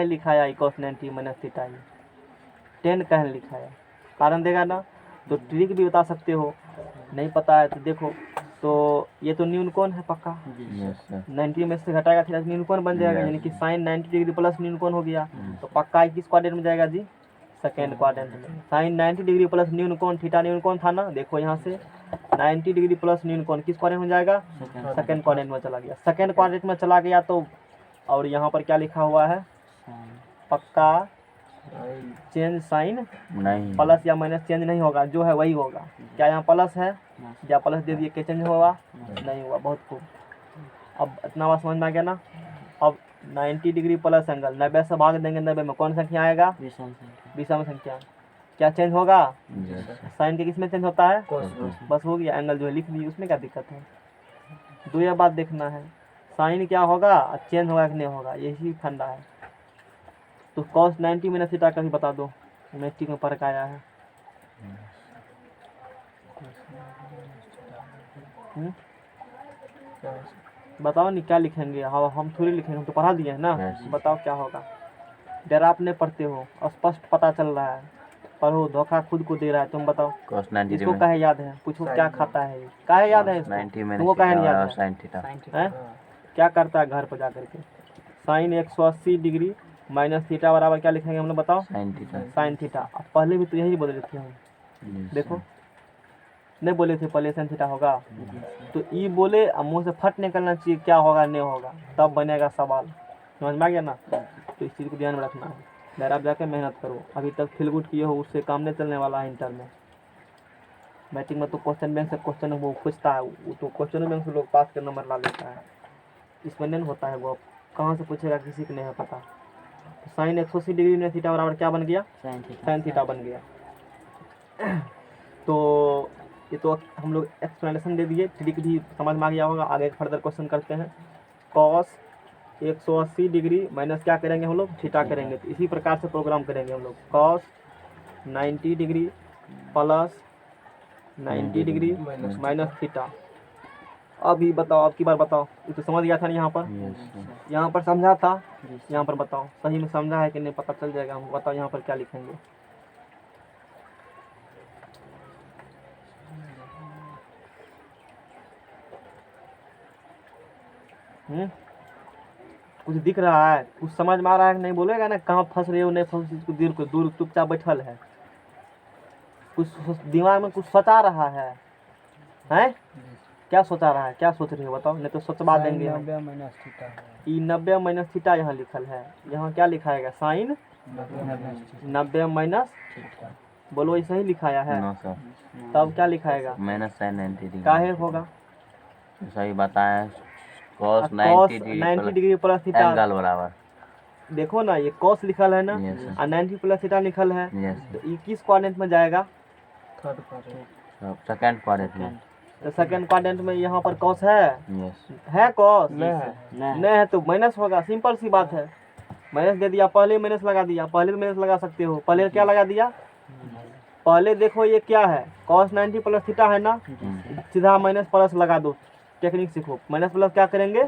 लिखाया cos 90 माइनस थीटा, ये 10 काहे लिखाया, कारण देगा ना। तो ट्रिक भी बता सकते हो, नहीं पता है तो देखो। तो ये तो न्यून कोण है पक्का, 90 में से घटाएगा थीटा न्यून कोण बन जाएगा, यानी कि साइन 90 डिग्री प्लस न्यून कोण हो गया। तो पक्का किस क्वाड्रेंट में जाएगा जी, सेकेंड क्वाड्रेंट में। साइन 90 डिग्री प्लस न्यून कोण, थीटा न्यून कोण था ना, देखो यहाँ से 90 डिग्री प्लस न्यून कोण किस क्वाड्रेंट में जाएगा, सेकेंड क्वाड्रेंट में चला गया। सेकेंड क्वाड्रेंट में चला गया तो, और यहाँ पर क्या लिखा हुआ है, पक्का चेंज साइन प्लस या माइनस चेंज नहीं होगा, जो है वही होगा। क्या यहाँ प्लस है, या प्लस दे दिए, क्या चेंज होगा, नहीं हुआ, बहुत खूब। अब इतना बात समझ में आ गया ना। अब 90 डिग्री प्लस एंगल 90 से भाग देंगे, 90 में कौन संख्या आएगा, विषम संख्या, क्या चेंज होगा, साइन के किस में चेंज होता है, बस हो गया, एंगल जो है लिख लीजिए, उसमें क्या दिक्कत है। दो ये बात देखना है, साइन क्या होगा, चेंज होगा कि नहीं होगा, यही फंडा है। तो cos 90 माइनस थीटा का भी बता दो, मैट्रिक में पढ़ के आया है। बताओ नहीं क्या लिखेंगे, हाँ हम थोड़ी लिखेंगे, हम तो पढ़ा दिए हैं ना। बताओ क्या होगा, डरा आप नहीं पढ़ते हो, स्पष्ट पता चल रहा है, पढ़ो, धोखा खुद को दे रहा है। तुम बताओ इसको काहे याद है, पूछो क्या खाता है ये, काहे याद है तुमको, काहे नहीं याद है, क्या करता है घर पर जा करके। साइन 180 डिग्री माइनस थीटा बराबर क्या लिखेंगे हम लोग, बताओ, साइन थीटा। अब पहले भी तो यही बोले थे हम, देखो नहीं बोले थे पहले साइन थीटा होगा, तो ये बोले अब मुँह से फट निकलना चाहिए क्या होगा नहीं होगा, तब बनेगा सवाल, समझ में आ गया ना। तो इस चीज़ को ध्यान में रखना है, डर आप जाके मेहनत करो, अभी तक फील गुड किए हो उससे काम नहीं चलने वाला है। इंटर में मैट्रिक में तो क्वेश्चन बैंक से क्वेश्चन वो पूछता है, वो तो क्वेश्चन बैंक से लोग पास के नंबर ला लेता है, इसमें नहीं होता है, वो कहाँ से पूछेगा किसी को नहीं है पता। तो साइन 180 डिग्री में थीटा बराबर क्या बन गया, साइन थीटा बन गया। तो ये तो हम लोग एक्सप्लेनेशन दे दिए, ट्रिक भी समझ में आ गया होगा। आगे फर्दर क्वेश्चन करते हैं। कॉस 180 डिग्री माइनस क्या करेंगे हम लोग, थीटा करेंगे। तो इसी प्रकार से प्रोग्राम करेंगे हम लोग, cos 90 degree plus 90 degree minus theta, अभी बताओ, अब की बार बताओ। ये तो समझ गया था ना यहाँ पर, यस यहाँ पर समझा था, यहाँ पर बताओ सही में समझा है कि नहीं, पता चल जाएगा हमको। बताओ यहाँ पर क्या लिखेंगे। कुछ दिख रहा है, कुछ समझ में आ रहा है कि नहीं, बोलेगा ना कहाँ फंस रहे हो, नहीं फंस इसको दूर को दूर चुपचाप बैठल है, कुछ दिमाग में कुछ सोचा रहा है, हैं? क्या सोचा रहा है, क्या सोच रहे हो बताओ, नहीं तो सोचवा देंगे हम। 90 माइनस थीटा है। 90 माइनस थीटा यहाँ लिखल है, यहाँ क्या लिखाएगा, साइन 90 माइनस, बोलो ऐसा ही लिखाया है, नो सर, तब क्या लिखाएगा, माइनस साइन 90 डिग्री। काहे होगा, सही बताएं, cos cos 90 90 degree plus theta, angle बराबर। देखो ना ये cos लिखल है ना, Yes, sir. और 90 प्लस थीटा लिखल है, यस तो ये किस क्वाड्रेंट में जाएगा, थर्ड क्वाड्रेंट। सेकंड क्वाड्रेंट में। तो सेकंड क्वाड्रेंट में यहाँ पर cos है यस cos नहीं नहीं है तो माइनस होगा, सिंपल सी बात है, माइनस दे दिया, पहले माइनस लगा दिया, पहले माइनस लगा सकते हो, पहले क्या लगा दिया, पहले देखो ये क्या है, cos 90 प्लस थीटा है ना, सीधा माइनस प्लस लगा दो, टेक्निक सीखो, माइनस प्लस क्या करेंगे,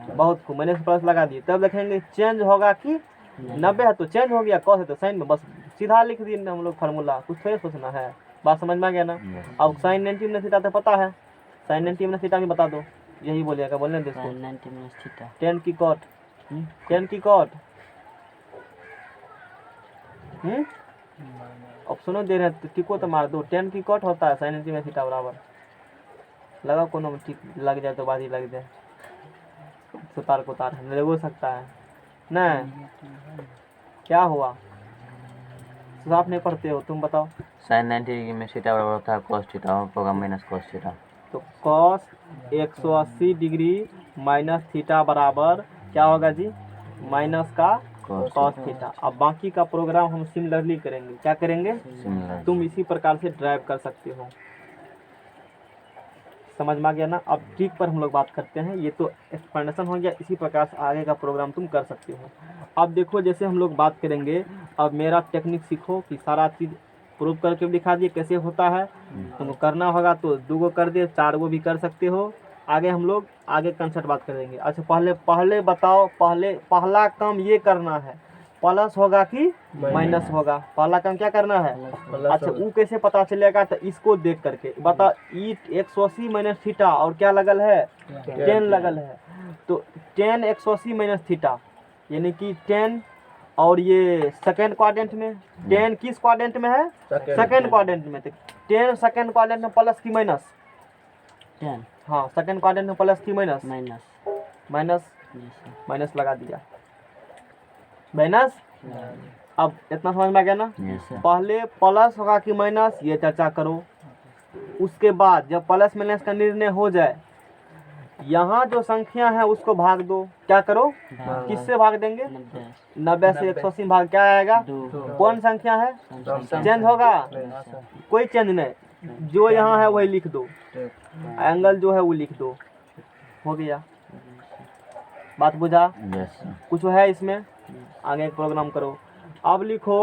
बहुत खूब, माइनस प्लस लगा दिए, तब देखेंगे चेंज होगा कि 90 है तो चेंज हो गया, cos है तो साइन में, बस सीधा लिख दिए हम लोग फार्मूला, कुछ थोड़ी सोचना है, बात समझ में आ गया ना। अब साइन 90 में थीटा तो पता है, साइन 90 में थीटा भी बता दो, यही बोलिएगा, बोलने दो इसको, 90 माइनस थीटा 10 की कॉट, 10 की कॉट, ऑप्शनों दे रहे हैं तो टिको तो मार दो, 10 की कॉट होता है साइन 90 में थीटा बराबर, लगा कोनो में ठीक लग जाए तो बाद ही लग जाए, सुतार को तार लग हो सकता है नहीं, क्या हुआ, साफ नहीं पढ़ते हो तुम, बताओ। साइन 90 डिग्री में थीटा बराबर होता है cos थीटा होगा माइनस cos थीटा। तो cos 180 डिग्री माइनस थीटा बराबर क्या होगा जी, माइनस का cos थीटा। अब बाकी का प्रोग्राम हम सिमिलरली करेंगे, क्या करेंगे, सिमिलर। तुम इसी प्रकार से ड्राइव कर सकते हो, समझ में आ गया ना। अब ट्रिक पर हम लोग बात करते हैं, ये तो एक्सप्लेनेशन हो गया, इसी प्रकार से आगे का प्रोग्राम तुम कर सकते हो। अब देखो जैसे हम लोग बात करेंगे, अब मेरा टेक्निक सीखो कि सारा चीज़ प्रूव करके भी दिखा दिए कैसे होता है, तुमको करना होगा तो 2 गो कर दे, 4 गो भी कर सकते हो, आगे हम लोग आगे कंसेप्ट बात करेंगे। अच्छा पहले बताओ, पहला काम ये करना है, प्लस होगा कि माइनस होगा, पहला काम क्या करना है, अच्छा वो कैसे पता चलेगा, तो इसको देख करके बता, ई 180 माइनस थीटा और क्या लगल है, 10 लगल है, तो 10 180 माइनस थीटा यानी कि 10, और ये सेकेंड क्वाड्रेंट में 10 किस क्वाड्रेंट में है, सेकेंड क्वाड्रेंट में, तो 10 सेकेंड क्वाड्रेंट में प्लस की माइनस, 10 हाँ सेकेंड क्वाड्रेंट में प्लस की माइनस, माइनस माइनस लगा दिया, माइनस। अब इतना समझ में आ गया ना, पहले प्लस होगा कि माइनस ये चर्चा करो, उसके बाद जब प्लस माइनस का निर्णय हो जाए, यहाँ जो संख्या है उसको भाग दो, क्या करो, किससे भाग देंगे, 90 से 180 भाग क्या आएगा, कौन संख्या है, चेंज होगा, कोई चेंज नहीं, जो यहाँ है वही लिख दो, एंगल जो है वो लिख दो, हो गया, बात बुझा, कुछ है इसमें, आगे एक प्रोग्राम करो। अब लिखो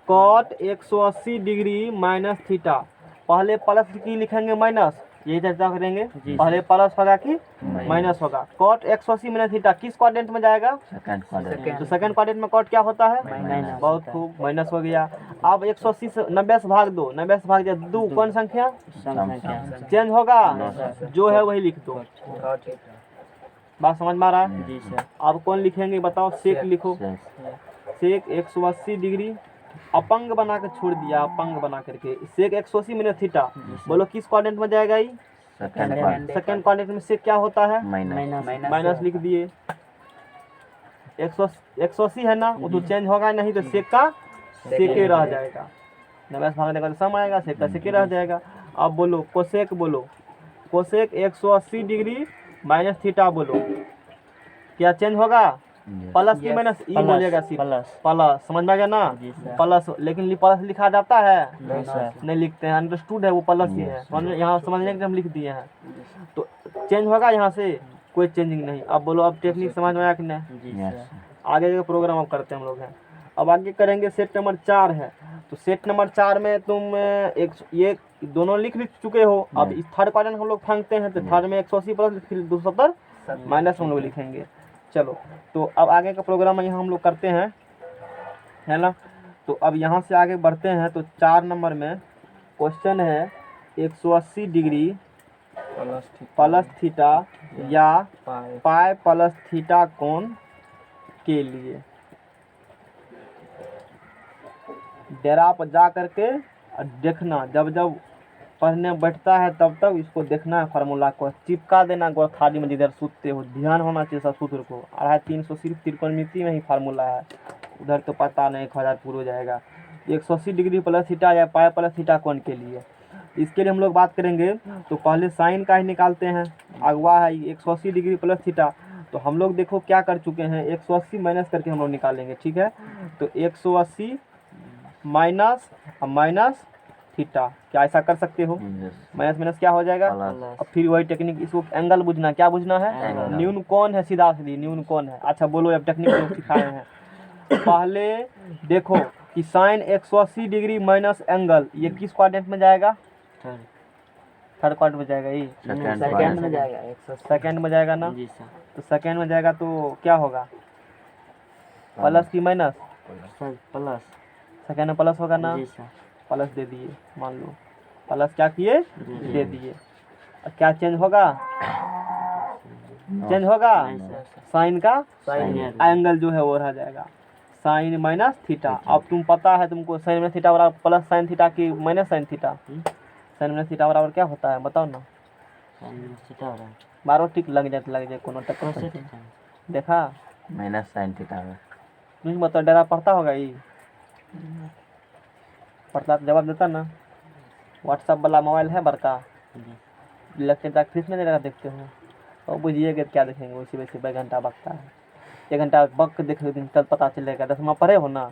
cot 180 डिग्री माइनस थीटा, पहले प्लस की लिखेंगे माइनस, यही चर्चा करेंगे, पहले प्लस होगा कि माइनस होगा, cot 180 माइनस थीटा किस क्वाड्रेंट में जाएगा, सेकंड क्वाड्रेंट। तो सेकंड क्वाड्रेंट में cot क्या होता है, माइनस, बहुत खूब, माइनस हो गया। अब 180 से 90 से भाग दो, 90 से भाग दिया 2, कौन संख्या, चेंज होगा, जो है वही लिख दो, बात समझ में आ रहा है, जी सर। अब कौन लिखेंगे बताओ, सेक लिखो, सेक 180 डिग्री अपंग बना कर छोड़ दिया, अपंग बना करके सेक 180 माइनस थीटा, बोलो किस क्वाड्रेंट में जाएगा, ये सेकंड क्वाड्रेंट में सेक क्या होता है, माइनस लिख दिए, 180 है ना, वो तो चेंज होगा नहीं, तो सेक का सेके रह जाएगा, 90 से भागने का तो सम आएगा, सेक का सेके रह जाएगा। अब बोलो कोसेक, बोलो कोसेक 180 डिग्री माइनस थीटा, बोलो क्या चेंज होगा, प्लस की माइनस, ई बोलिएगा सिर्फ प्लस, समझ में आ गया ना, प्लस, लेकिन प्लस लिखा जाता है, नहीं लिखते हैं, अंडरस्टूड है वो प्लस ही है, यहाँ समझने के लिए हम लिख दिए हैं, तो चेंज होगा यहाँ से, कोई चेंजिंग नहीं। अब बोलो, अब टेक्निक समझ में आया कि नहीं, आगे का प्रोग्राम अब करते हैं हम लोग हैं। अब आगे करेंगे सेट नंबर 4 है, तो सेट नंबर 4 में तुम दोनों लिख चुके हो। अब इस थर्ड क्वाड्रेंट हम लोग फांगते हैं, तो थर्ड में 180 प्लस फिर 270 माइनस हम लोग लिखेंगे। चलो तो अब आगे का प्रोग्राम यहाँ हम लोग करते हैं, है ना। तो अब यहाँ से आगे बढ़ते हैं। तो 4 नंबर में क्वेश्चन है 180 डिग्री प्लस थीटा या पाई प्लस थीटा कोण के लिए डेरा पर जा करके देखना, जब जब पढ़ने बैठता है तब तक इसको देखना है, फार्मूला को चिपका देना गोल खाली में जिधर सूतते हो, ध्यान होना चाहिए सब सूत्र को। 350 सिर्फ त्रिकोणमिति में ही फार्मूला है, उधर तो पता नहीं 1000 पूरा हो जाएगा। 180 डिग्री प्लस थीटा या पाई प्लस थीटा कोण के लिए, इसके लिए हम लोग बात करेंगे। तो पहले साइन का ही निकालते हैं, अगवा है 180 डिग्री प्लस थीटा। तो हम लोग देखो क्या कर चुके हैं, 180 माइनस करके हम लोग निकालेंगे, ठीक है। तो 180 माइनस माइनस थीटा, क्या ऐसा कर सकते हो? माइनस माइनस क्या हो जाएगा? अब फिर वही टेक्निक, इसको एंगल बुझना, क्या बुझना है? न्यून कोण है, सीधा सीधी न्यून कोण है। अच्छा बोलो, अब टेक्निक जो सिखाए हैं पहले देखो कि साइन 180 डिग्री माइनस एंगल, ये किस क्वाड्रेंट में जाएगा? थर्ड क्वाड्रेंट में जाएगा, ये सेकंड में जाएगा, 180 सेकंड में जाएगा ना। तो सेकंड में जाएगा तो क्या होगा, प्लस की माइनस? प्लस। सेकंड में प्लस होगा ना, प्लस दे दिए, मान लो प्लस क्या किए, दे दिए। और क्या चेंज होगा? चेंज होगा साइन का, एंगल जो है वो रह जाएगा साइन माइनस थीटा। अब तुम पता है तुमको साइन माइनस थीटा बराबर प्लस साइन थीटा की minus sine theta, sine minus theta बराबर क्या होता है बताओ ना। बारो टिक लग जाए कोनो टक्कर देखा, माइनस साइन थीटा में तुम बताओ, डरा पढ़ता होगा ये, पढ़ता तो जवाब देता ना। व्हाट्सअप वाला मोबाइल है बड़का, लेक्चर तक फीस में नहीं देखते हो तो बुझिएगा क्या देखेंगे, उसी वैसे 1 घंटा बकता है, 1 घंटा बक के देख दिन कल पता चलेगा। 10वां पढ़े हो ना,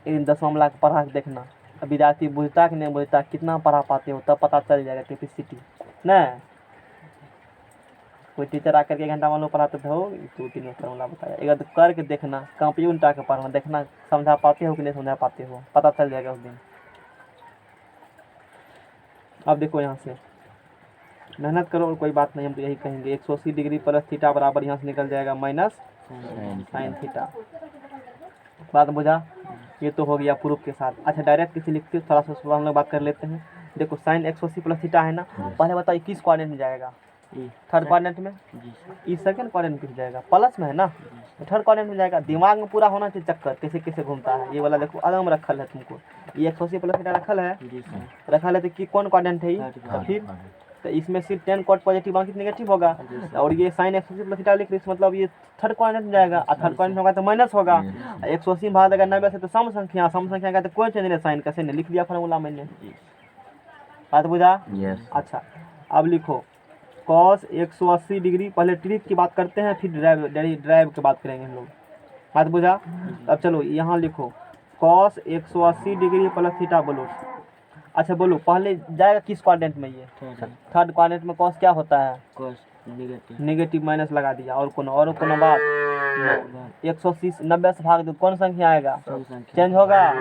एक दिन 10वां मिला के पढ़ा के देखना, विद्यार्थी बुझता कि नहीं बुझता, कितना पढ़ा पाते हो, तब पता चल जाएगा कैपेसिटी ना। कोई टीचर आकर के 1 घंटा मान लो पढ़ाते हो, 2-3 फॉर्मूला बताया, एक बार करके देखना, कॉपी उल्टा के पढ़ना, देखना समझा पाते हो कि नहीं समझा पाते हो, पता चल जाएगा उस दिन। अब देखो यहाँ से मेहनत करो और कोई बात नहीं, हम तो यही कहेंगे 180 डिग्री प्लस थीटा बराबर यहाँ से निकल जाएगा माइनस साइन थीटा। बात बुझा? ये तो हो गया प्रूफ के साथ। अच्छा डायरेक्ट किसी लिखते थोड़ा सा हम लोग बात कर लेते हैं। देखो साइन 180 प्लस थीटा है ना, पहले बताओ किस क्वाड्रेंट में जाएगा? थर्ड क्वाड्रेंट में। ये सेकंड क्वाड्रेंट में जाएगा, प्लस में है ना, तो थर्ड क्वाड्रेंट में जाएगा। दिमाग में पूरा होना चाहिए चक्कर कैसे कैसे घूमता है ये वाला। देखो आराम रखल है तुमको, ये 180 प्लस थीटा रखल है, तो कि कौन क्वाड्रेंट है ये? तो फिर तो इसमें सिर्फ 10 कॉट पॉजिटिव बाकी नेगेटिव होगा। और ये साइन 180 प्लस थीटा लिख रही है, मतलब ये थर्ड क्वाड्रेंट में जाएगा, और थर्ड क्वाड्रेंट होगा तो माइनस होगा। 180 भाग देगा 90 से तो सम संख्या का तो कोई चेंज नहीं, साइन कैसे नहीं लिख दिया फार्मूला मैंने। बात बुझा? अच्छा अब लिखो cos 180 डिग्री, पहले ट्रिक की बात करते हैं फिर ड्राइव की बात करेंगे हम लोग। बात बुझा? अब चलो यहाँ लिखो cos 180 डिग्री प्लस थीटा बोलो। अच्छा बोलो पहले जाएगा किस क्वाड्रेंट में? ये थर्ड क्वाड्रेंट में। cos क्या होता है? नेगेटिव माइनस लगा दिया। और कोनो बात? 180 90 से भाग दो, कौन संख्या आएगा? चेंज होगा,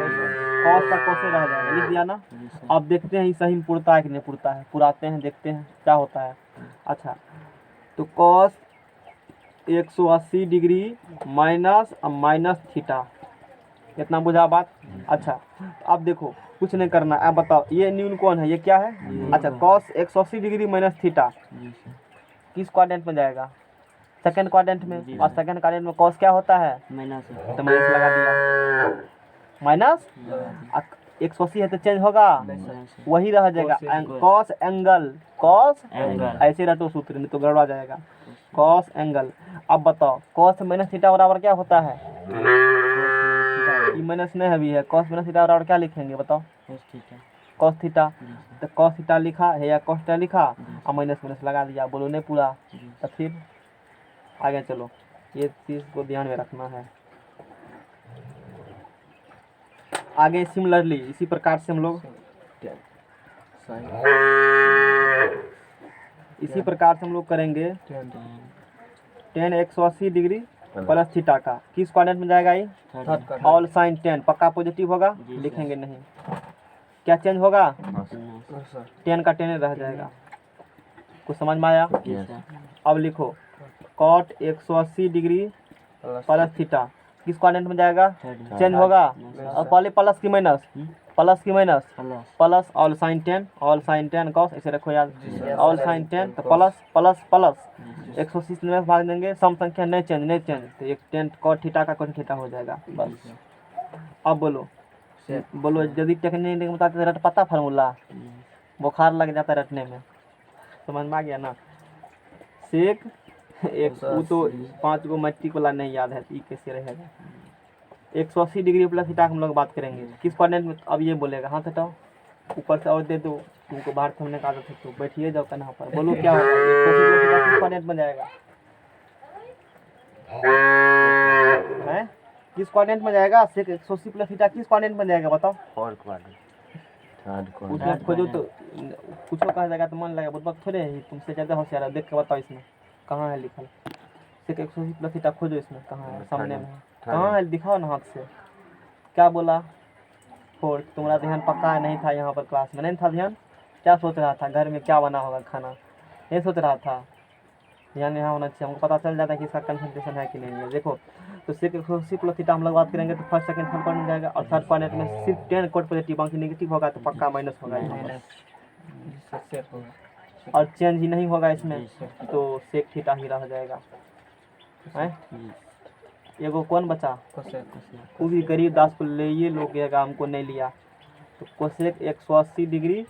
cos का cos रह जाएगा, लिख दिया ना। अब देखते हैं सही में पुरता है कि नहीं पुरता है, पुराते हैं देखते हैं क्या होता है। अच्छा तो cos 180 डिग्री माइनस थीटा, कितना बुझा बात? अच्छा अब देखो कुछ नहीं करना, अब बताओ ये न्यून कोण है, ये क्या है? अच्छा cos 180 डिग्री माइनस थीटा किस क्वाड्रेंट में जाएगा? सेकंड क्वाड्रेंट में। और सेकंड क्वाड्रेंट में cos क्या होता है? माइनस, तो माइनस लगा दिया, माइनस 180 है तो चेंज होगा, वही रह जाएगा cos एंगल, ऐसे रटो सूत्र नहीं तो गड़बड़ा जाएगा, cos एंगल। अब बताओ cos माइनस थीटा बराबर क्या होता है? माइनस नहीं है भी है, cos माइनस थीटा बराबर क्या लिखेंगे बताओ? cos theta. तो cos थीटा लिखा है या cos थीटा लिखा और माइनस माइनस लगा दिया, बोलो नहीं पूरा। तो फिर आगे चलो, ये चीज को ध्यान में रखना है। आगे सिमिलरली इसी प्रकार से हम लोग करेंगे। 10 180 डिग्री प्लस थीटा का किस क्वाड्रेंट में जाएगा? ये ऑल साइन 10 पक्का पॉजिटिव होगा, लिखेंगे नहीं। क्या चेंज होगा? सर 10 का 10 रह जाएगा। कुछ समझ में आया? यस अब लिखो कॉट 180 डिग्री प्लस थीटा किस क्वाड्रेंट में जाएगा? चेंज होगा। और पहले प्लस की माइनस, प्लस की minus, plus all sine 10 cos, ऐसे रखो याद, ऑल साइन 10 तो प्लस प्लस प्लस 180 में भाग देंगे, सम संख्या नहीं चेंज तो एक 10 कॉट थीटा का कॉट थीटा हो जाएगा बस। अब बोलो यदि टेक्निक नहीं बताते रट पता फार्मूला, बुखार लग जाता है रटने में, समझ में आ गया ना? सेक एक वो तो 5 गो मैट्रिक वाला नहीं याद है, ई कैसे रहेगा? 180 डिग्री प्लस थीटा हम लोग बात करेंगे किस क्वाड्रेंट में? अब ये बोलेगा हाथ हटाओ, ऊपर से और दे दो, तुमको बाहर थमने का आदत है तो बैठिए जाओ कहाँ पर, बोलो क्या होगा? 180 प्लस थीटा किस क्वाड्रेंट में जाएगा? हैं? किस क्वाड्रेंट में जाएगा? सेक 180 प्लस थीटा किस क्वाड्रेंट में जाएगा बताओ? और क्वाड्रेंट थर्ड उसमें खोजो तो कुछ कहा जाएगा तो मन लगेगा, बहुत थोड़े है, तुमसे ज़्यादा होशियार है, देख के बताओ इसमें कहाँ है लिखल? सेक 180 प्लस थीटा खोजो, इसमें कहाँ है? सामने में है। कहाँ है? दिखाओ ना हाथ से। क्या बोला? फोर। तुम्हारा ध्यान पक्का नहीं था यहाँ पर, क्लास में नहीं था ध्यान? क्या सोच रहा था घर में क्या बना होगा खाना, नहीं सोच रहा था? ध्यान यहाँ होना चाहिए, हमको पता चल जाता है कि इसका कंसंट्रेशन है कि नहीं है। देखो तो सेक 180 प्लस थीटा हम लोग बात करेंगे तो फर्स्ट सेकंड थर्ड क्वाड्रेंट में जाएगा, और थर्ड क्वाड्रेंट में सिर्फ 10 कोड पॉजिटिव, बाकी नेगेटिव होगा तो पक्का माइनस होगा यहाँ पर। सेक होगा। और चेंज ही नहीं होगा इसमें तो सेक थीटा ही रह जाएगा। हैं? एगो कौन बचा? कोसेक वो भी करीब 10 को ले ये लोग गएगा, हमको नहीं लिया तो कोसेक 180 डिग्री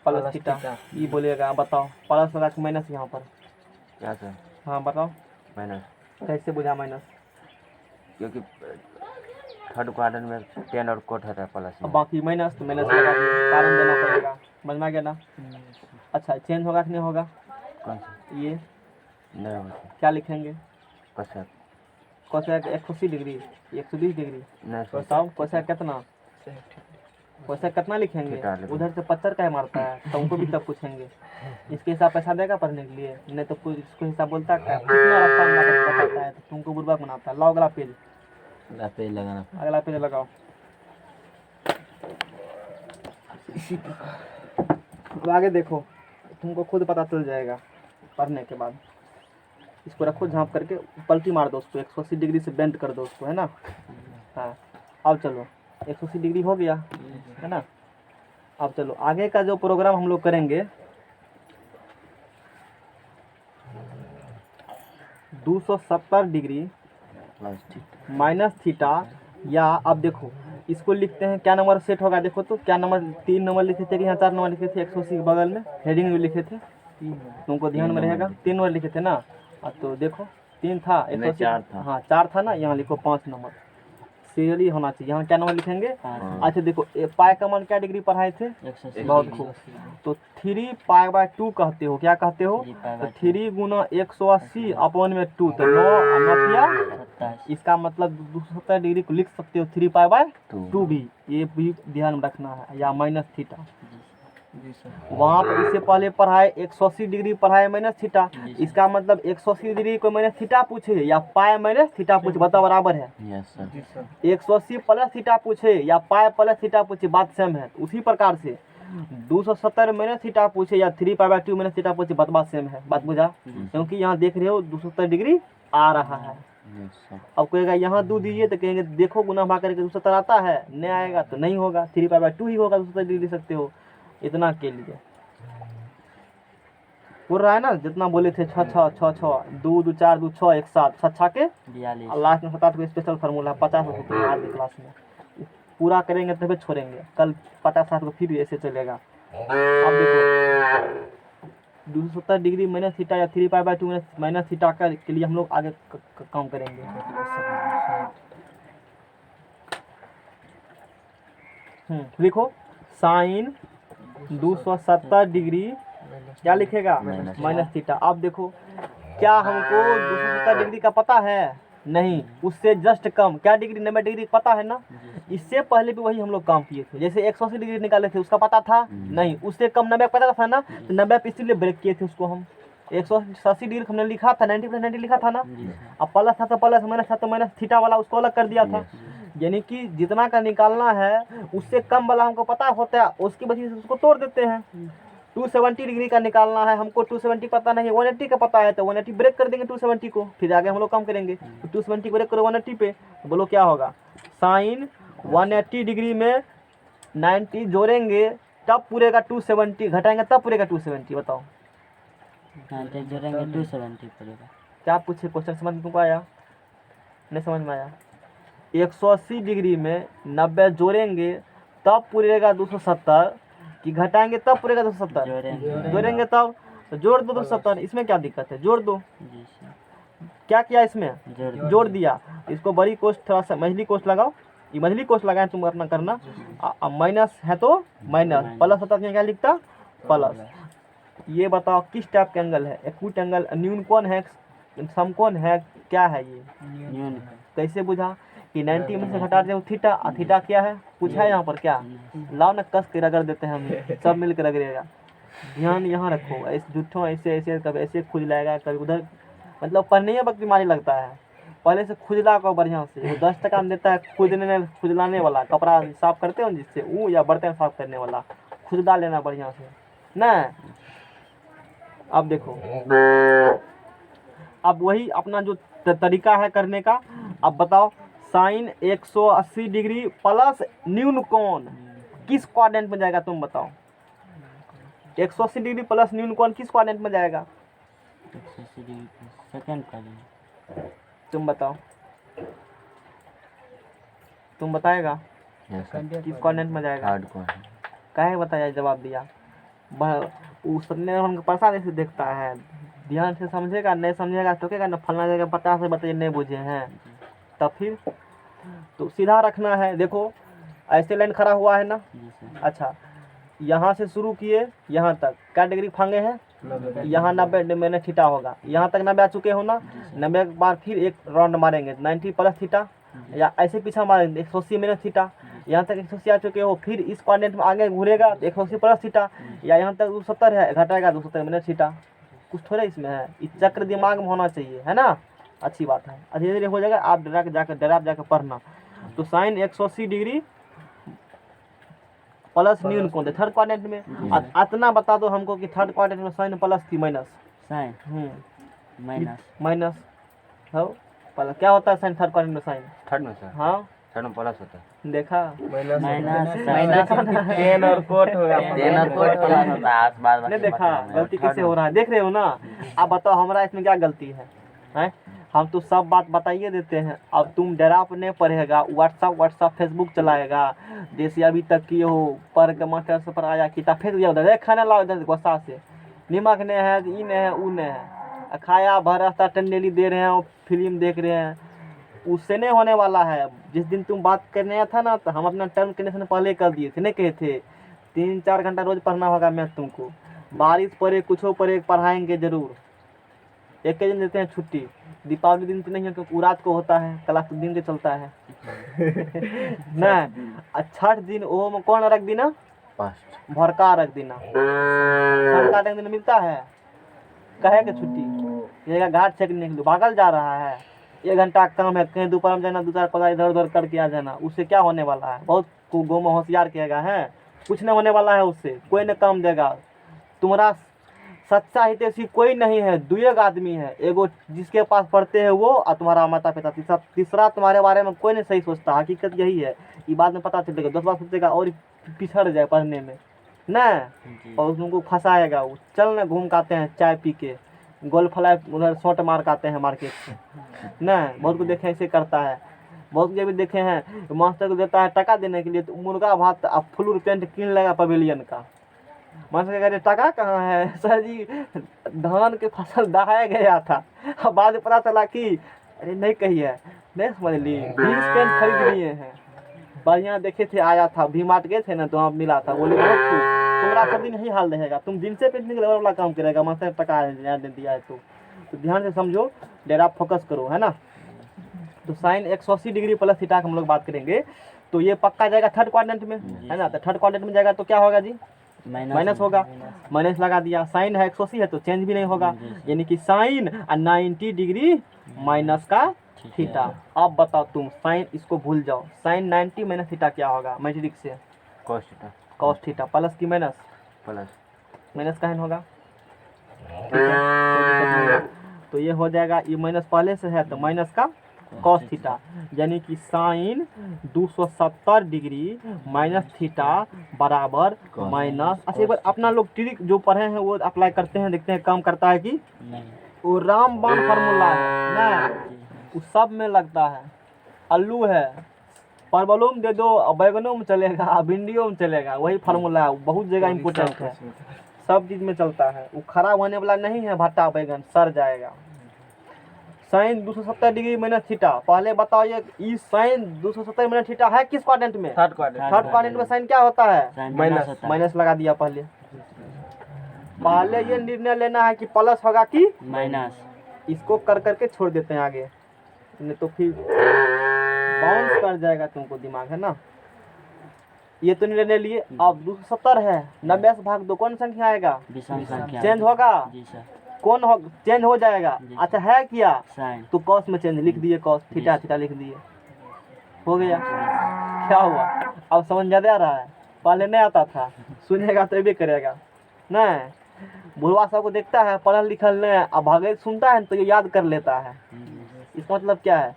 प्लस थीटा ये बोलेगा। बताओ प्लस होगा कि माइनस यहाँ पर? क्या सर? हाँ बताओ माइनस, कैसे बुझा माइनस? क्योंकि थर्ड क्वाड्रेंट में 10 और कोट होता है प्लस अब में। बाकी माइनस तो माइनस लगा दिए, कारण देना पड़ेगा, समझ में आ गया ना? अच्छा चेंज होगा कि नहीं होगा? कौन सा? ये नहीं होता क्या लिखेंगे? कोसेक। कोसेक 180 डिग्री 120 डिग्री नहीं सर, बताओ कोसेक कितना? कोसेक कितना लिखेंगे? थीटा लिखो। उधर से पत्थर क्या मारता है तुमको भी तब पूछेंगे। इसके हिसाब पैसा देगा पढ़ने के लिए? नहीं तो कोई इसको हिसाब बोलता है कितना रास्ता में लागत बताता है तो तुमको बुर्बक बनाता है। लाओ अगला पेज, पे लगाना अगला पेज लगाओ। अब आगे देखो, तुमको खुद पता चल जाएगा पढ़ने के बाद। इसको रखो झाँप करके, पलटी मार दो उसको, 180 डिग्री से बेंड कर दो उसको, है ना? हाँ अब चलो 180 डिग्री हो गया, है ना? अब चलो आगे का जो प्रोग्राम हम लोग करेंगे 270 degree plus theta minus theta, या अब देखो इसको लिखते हैं क्या नंबर सेट होगा? देखो तो क्या नंबर, 3 नंबर लिखे थे कि यहाँ 4 नंबर लिखे थे? 180 के बगल में हेडिंग में लिखे थे, तुमको ध्यान में रहेगा 3 नंबर लिखे थे ना? तो देखो 3 था, 180 4 था। हाँ 4 था ना, यहाँ लिखो 5 नंबर सीरियली होना चाहिए। यहाँ क्या नंबर लिखेंगे? अच्छा देखो पाई का मान क्या डिग्री पढ़ाए थे? बहुत खूब। तो 3 पाई/2 कहते हो, क्या कहते हो? तो 3 गुना 180 अपॉन में 2 तो 9 इसका मतलब 270 डिग्री को लिख सकते हो 3 पाई/2 भी, ये भी ध्यान में रखना है, या माइनस थीटा। वहाँ पर इससे पहले पढ़ाए 180 डिग्री पढ़ाए माइनस थीटा, इसका मतलब 180 डिग्री को माइनस थीटा पूछे या पाई माइनस थीटा पूछे, बताओ बराबर है? यस सर 180 प्लस थीटा पूछे या पाई प्लस थीटा पूछे, बात सेम है। उसी प्रकार से 270 माइनस थीटा पूछे या 3 पाई/2 माइनस थीटा पूछे, बात सेम है। बात बुझा? क्योंकि यहाँ देख रहे हो 270 डिग्री आ रहा है। यस सर अब कहेगा यहाँ 2 दीजिए तो कहेंगे देखो गुना भाग करके 270 आता है, नहीं आएगा तो नहीं होगा, 3 पाई/2 ही होगा, 270 डिग्री सकते हो। इतना के लिए बोल रहा है ना, जितना बोले थे 6 6 6 6 2 2 4 2 6 1 7 6 6 के 42 और लास्ट में 7 को स्पेशल फार्मूला 50 रुपये आज की क्लास में पूरा करेंगे तभी छोड़ेंगे, कल 50 को फिर ऐसे चलेगा। अब देखो 270 डिग्री माइनस थीटा या 3 पाई/2 माइनस थीटा के लिए हम लोग आगे काम करेंगे। लिखो साइन 270 डिग्री क्या लिखेगा? Minus theta. अब देखो क्या हमको 270 डिग्री का पता है? नहीं, उससे जस्ट कम क्या डिग्री 90 डिग्री पता है ना? इससे पहले भी वही हम लोग काम किए थे, जैसे 180 डिग्री निकाले थे उसका पता था? नहीं, उससे कम 90 पता था ना, तो 90 पे इसीलिए ब्रेक किए थे उसको हम, 180 डिग्री हमने लिखा था, 90 प्लस 90 लिखा था ना। जी सर। अब प्लस था तो प्लस, माइनस था तो माइनस, थीटा वाला उसको अलग कर दिया था। यानी कि जितना का निकालना है उससे कम वाला हमको पता होता है, उसकी वजह से उसको तोड़ देते हैं। 270 डिग्री का निकालना है हमको, 270 पता नहीं, 180 का पता है तो 180 ब्रेक कर देंगे 270 को, फिर आगे हम लोग कम करेंगे। तो 270 ब्रेक करो 180 पे, तो बोलो क्या होगा, साइन 180 डिग्री में 90 जोड़ेंगे तब पूरेगा 270, घटाएंगे तब पूरेगा 270। बताओ 90 जोड़ेंगे 270 पड़ेगा। क्या पूछे, क्वेश्चन समझ में तुमको आया, नहीं समझ में आया? 180 डिग्री में 90 जोड़ेंगे तब पूरेगा 270, कि घटाएंगे तब पूरेगा 270? जोड़ेंगे। जोड़ेंगे तब, तो जोड़ दो 270, इसमें क्या दिक्कत है, जोड़ दो। जी सर। क्या किया इसमें, जोड़ जोड़ दिया। इसको बड़ी कोष्ठ थोड़ा सा मझली कोष्ठ लगाओ, ये मझली कोष्ठ लगाए तुम अपना करना। माइनस है तो माइनस, प्लस होता है क्या लिखता, प्लस। ये बताओ किस टाइप के एंगल है, एक्यूट एंगल, न्यून कोण है, समकोण है, क्या है ये, न्यून कैसे बुझा कि 90 में से घटा दे थीटा, और थीटा क्या है पूछा है यहाँ पर, क्या लाओ ना कस के रगड़ देते हैं हम, सब मिल के रगड़ेगा। ध्यान यहाँ रखो, ऐसे झूठों ऐसे ऐसे कभी ऐसे खुजलाएगा कभी उधर, मतलब पढ़ने में वक्त बीमारी लगता है। पहले से खुजला को बढ़िया से, 10 टका में देता है खुजलाने वाला, कपड़ा साफ करते हो जिससे वो, या बर्तन साफ करने वाला, खुजला लेना बढ़िया से ना। अब देखो, अब वही अपना जो तरीका है करने का। अब बताओ साइन 180 डिग्री प्लस न्यून कोण किस क्वाड्रेंट में जाएगा, तुम बताओ। 180 डिग्री प्लस न्यून कोण किस क्वाड्रेंट में जाएगा, 180 डिग्री सेकंड का लिए। तुम बताओ, तुम बताएगा किस क्वाड्रेंट में जाएगा, थर्ड क्वाड्रेंट। काहे बताया, जवाब दिया। उसने प्रसाद ऐसे देखता है, ध्यान से समझेगा, नहीं समझेगा टोकेगा ना, फलना जगह 50 से बताइए नहीं बुझे हैं, तब फिर तो सीधा रखना है। देखो ऐसे लाइन खड़ा हुआ है ना, जी सर। अच्छा यहाँ से शुरू किए यहाँ तक क्या डिग्री फांगे हैं, यहाँ 90 मैंने थीटा होगा, यहाँ तक 90 आ चुके हो ना, 90 के बाद फिर एक राउंड मारेंगे 90 प्लस थीटा, या ऐसे पीछा मारेंगे 180 माइनस थीटा, यहाँ तक 180 आ चुके हो, फिर इस क्वाड्रेंट में आगे घूरेगा तो 180 प्लस थीटा, या यहाँ तक 270 है, घटाएगा 270 माइनस थीटा। कुछ थोड़ा इसमें है, इस चक्र दिमाग में होना चाहिए, है ना, अच्छी बात है, धीरे धीरे हो जाएगा। आप डरा जाकर पढ़ना। तो साइन 180 डिग्री प्लस न्यून कोण थर्ड क्वाड्रेंट में, इतना बता दो हमको कि थर्ड क्वाड्रेंट में साइन प्लस की माइनस, साइन माइनस माइनस हो प्लस, क्या होता है साइन थर्ड क्वाड्रेंट में, साइन थर्ड में सर, हाँ थर्ड में प्लस होता है। देखा, माइनस टेन और कोट होगा, टेन और कोट प्लस होता है आसपास। नहीं देखा गलती कैसे हो रहा है, देख रहे हो ना। अब बताओ हमारा इसमें क्या गलती है, हैं? हम तो सब बात बताइए देते हैं। अब तुम डरा नहीं पढ़ेगा, व्हाट्सअप फेसबुक चलाएगा, जैसे अभी तक किए हो, पढ़ के मास्टर से पर आया किताब फेंक दिया उधर, खाना लाओ इधर गुस्सा से, निमक नहीं है, ई नहीं है, ऊ नहीं है, खाया भर रास्ता टंडेली दे रहे हैं, फिल्म देख रहे हैं, उससे नहीं होने वाला है। जिस दिन तुम बात करने आया था ना, तो हम अपना टर्म कंडीशन पहले कर दिए थे, नहीं कहे थे 3-4 घंटा रोज पढ़ना होगा मैथ तुमको, बारिश पड़े कुछ पड़े पढ़ाएंगे जरूर। एक दिन देते हैं छुट्टी, दीपावली दिन तो नहीं है क्योंकि रात को होता है, क्लास तो दिन के चलता है नहीं। छठ दिन वो में कौन रख देना, फर्स्ट भरका रख देना, भरका रख दिन मिलता है, कहे के छुट्टी, ये घाट छेकने के लिए भागल जा रहा है, 1 घंटा काम है, कहीं दोपहर में जाना, 2-4 पता इधर उधर करके आ जाना, उससे क्या होने वाला है, बहुत गो में होशियार किएगा है, कुछ नहीं होने वाला है उससे, कोई नहीं काम देगा तुम्हारा। सच्चा हितैषी कोई नहीं है, 2 आदमी है, एगो जिसके पास पढ़ते हैं वो, और तुम्हारा माता पिता, तीसरा तुम्हारे बारे में कोई नहीं सही सोचता। हकीकत यही है, ये बाद में पता चलेगा, 10 बार सोचेगा और पिछड़ जाए पढ़ने में ना, और तुमको फंसाएगा वो। चल न घूम के आते हैं चाय पी के, गोल फ्लाई उधर शॉट मार के आते हैं मार्केट से ना, बहुत को देखे ऐसे करता है, बहुत ये भी देखे हैं, मास्टर को देता है टका देने के लिए, तो मुर्गा भात अब फ्लूर पेंट किन लेगा पवेलियन का, मास्टर कह रहे टका कहाँ है सर जी, धान के फसल दहाया गया था, अब बाद में पता चला कि अरे नहीं कही है, नहीं समझ ली, जींस पैंट खरीद लिए हैं, बढ़िया देखे थे, आया था भी मार्ट गए थे ना, तो वहाँ मिला था, बोले बहुत तुम्हारा सब दिन यही हाल रहेगा, तुम जींस पेंट निकले वाला काम करेगा, मास्टर टका दिया है तो ध्यान से समझो, डेरा फोकस करो, है ना। तो साइन 180 डिग्री प्लस थीटा हम लोग बात करेंगे, तो ये पक्का जाएगा थर्ड क्वाड्रेंट में, है ना, तो थर्ड क्वाड्रेंट में जाएगा तो क्या होगा जी, माइनस होगा, माइनस लगा दिया। साइन है 180 है तो चेंज भी नहीं होगा, यानी कि साइन 90 डिग्री माइनस का थीटा। अब बताओ तुम, साइन इसको भूल जाओ, साइन 90 माइनस थीटा क्या होगा मैट्रिक्स से? cos theta cos theta plus की माइनस, प्लस माइनस का होगा, ठीक है? कोई दिक्कत नहीं है। तो ये हो जाएगा, ये माइनस पहले से है तो माइनस का कॉस थीटा, यानी कि साइन 270 डिग्री माइनस थीटा बराबर माइनस। अच्छा एक बार अपना लोग ट्रिक जो पढ़े हैं वो अप्लाई करते हैं, देखते हैं काम करता है कि वो रामबाण फार्मूला है ना, वो सब में लगता है। आलू है, परवलों में दे दो, बैगनों में चलेगा, भिंडियों में चलेगा, वही फार्मूला है, बहुत जगह इम्पोर्टेंट है, सब चीज में चलता है। वो खराब होने वाला नहीं है, भट्टा बैगन सड़ जाएगा। साइन 270 डिग्री माइनस थीटा, पहले बताओ ये साइन 270 माइनस थीटा है किस क्वाड्रेंट में? Third quadrant. थर्ड क्वाड्रेंट में साइन क्या होता है? माइनस। माइनस लगा दिया पहले। पहले ये निर्णय लेना है कि प्लस होगा कि माइनस। इसको कर करके छोड़ देते हैं आगे, नहीं तो फिर बाउंस कर जाएगा तुमको, दिमाग है ना। ये तो निर्णय लिए। अब 270 है, 90 से भाग दो, कौन संख्या आएगा? चेंज होगा, कौन हो चेंज हो जाएगा। अच्छा है क्या? तो कॉस में चेंज लिख दिए, कॉस थीटा थीटा लिख दिए, हो गया। क्या हुआ? अब समझ ज्यादा आ रहा है, पहले नहीं आता था, सुनेगा तो भी करेगा नहीं। बुढ़वा सबको देखता है पढ़ल लिखल नहीं, अब भागे सुनता है तो ये याद कर लेता है। इसका मतलब क्या है?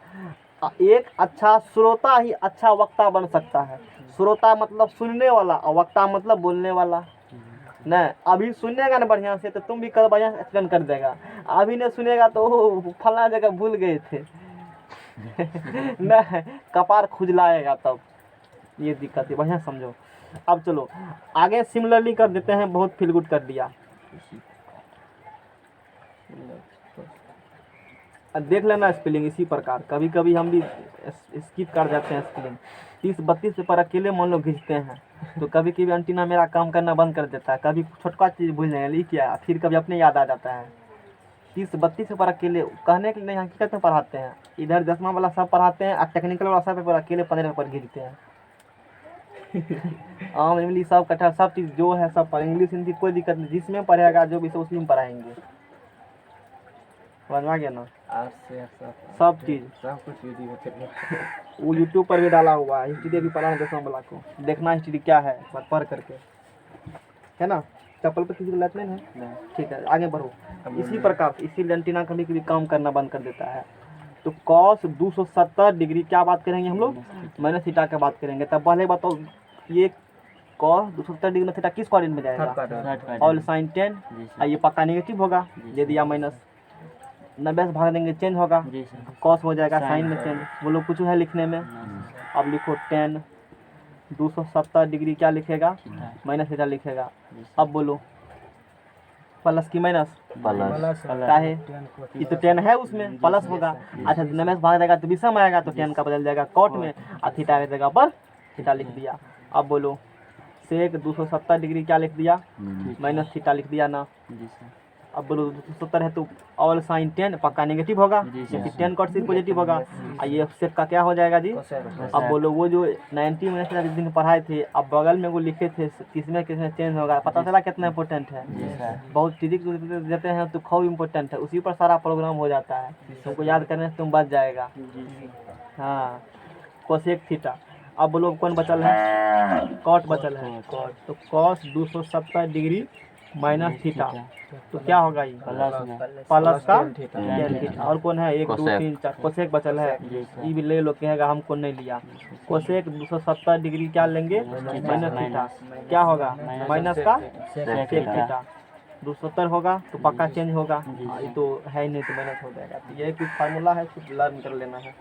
एक अच्छा श्रोता ही अच्छा वक्ता बन सकता है। श्रोता मतलब सुनने वाला, और वक्ता मतलब बोलने वाला। नहीं अभी सुनेगा ना बढ़िया से तो तुम भी कल बढ़िया से एक्सप्लेन कर देगा, अभी नहीं सुनेगा तो फला जगह भूल गए थे नहीं कपार खुजलाएगा तब, ये दिक्कत है, बढ़िया समझो। अब चलो आगे सिमिलरली कर देते हैं, बहुत फील गुड कर दिया। देख लेना स्पेलिंग इसी प्रकार, कभी कभी हम भी स्किप कर जाते हैं स्पेलिंग। 30-32 पेपर अकेले मान लो खींचते हैं तो कभी कभी अंटीना मेरा काम करना बंद कर देता है, कभी छोटका चीज़ भूल जाएंगे लिख किया, फिर कभी अपने याद आ जाता है। 30-32 पेपर अकेले, कहने के लिए नहीं हकीकत में पढ़ाते हैं। इधर 10वां वाला सब पढ़ाते हैं और टेक्निकल वाला सब पेपर अकेले 15 पेपर खींचते हैं आम इंग्लिश सब कटा सब चीज़ जो है सब पर, इंग्लिश हिंदी कोई दिक्कत नहीं, जिसमें पढ़ेगा जो भी उसी में पढ़ाएंगे। समझ में आ गया ना? सब चीज़ सब कुछ वीडियो चल वो यूट्यूब पर भी डाला हुआ है, हिस्ट्री भी पढ़ा है 10वां वाला को, देखना हिस्ट्री क्या है पढ़ करके, है ना। चप्पल पर किसी को लत नहीं है, ठीक है आगे बढ़ो। इसी प्रकार इसी एंटीना कभी कभी काम करना बंद कर देता है। तो कॉस 270 डिग्री क्या बात करेंगे हम लोग? माइनस थीटा की बात करेंगे। तब पहले बताओ ये कॉस 270 डिग्री में थीटा किस क्वाड्रेंट में जाएगा? और साइन 10, ये पक्का नेगेटिव होगा, दे दिया माइनस। 90 से भाग देंगे चेंज होगा, कॉस हो जाएगा साइन में चेंज। वो लोग कुछ है लिखने में, अब लिखो 10 270 डिग्री क्या लिखेगा? माइनस थीटा लिखेगा। अब बोलो प्लस की माइनस? प्लस क्या है? ये तो 10 है उसमें, प्लस होगा। अच्छा 90 से भाग देगा तो विषम आएगा, तो 10 का बदल जाएगा कॉट में, और थीटा की जगह पर थीटा लिख दिया। अब बोलो सेक 270 डिग्री क्या लिख दिया? माइनस थीटा लिख दिया ना। अब बोलो 270 है तो ऑल साइन 10 पक्का नेगेटिव होगा, क्योंकि 10 कॉट से पॉजिटिव होगा। ये सेक का क्या हो जाएगा जी? अब बोलो वो जो 90 माइनस जिस दिन पढ़ाए थे, अब बगल में वो लिखे थे किसमें किसमें चेंज होगा, पता चला कितना इंपॉर्टेंट है। बहुत फिजिक्स देते हैं तो खूब इंपॉर्टेंट है, उसी पर सारा प्रोग्राम हो जाता है, तुमको याद करने से तुम बच जाएगा। हाँ कोसेक थीटा। अब बोलो कौन बचल है? कॉट बचल है। तो कॉस 270 डिग्री माइनस थीटा, तो क्या होगा ये? प्लस का tan थीटा। और कौन है? 1 2 3 4 कोसेक बचल है, ये भी ले लो, कहेगा हमको नहीं लिया। कोसेक 270 डिग्री क्या लेंगे? माइनस थीटा, क्या होगा? माइनस का सेक थीटा। 270 होगा तो पक्का चेंज होगा, ये तो है ही नहीं तो माइनस हो जाएगा। तो ये कुछ फार्मूला है, कुछ लर्न कर लेना है।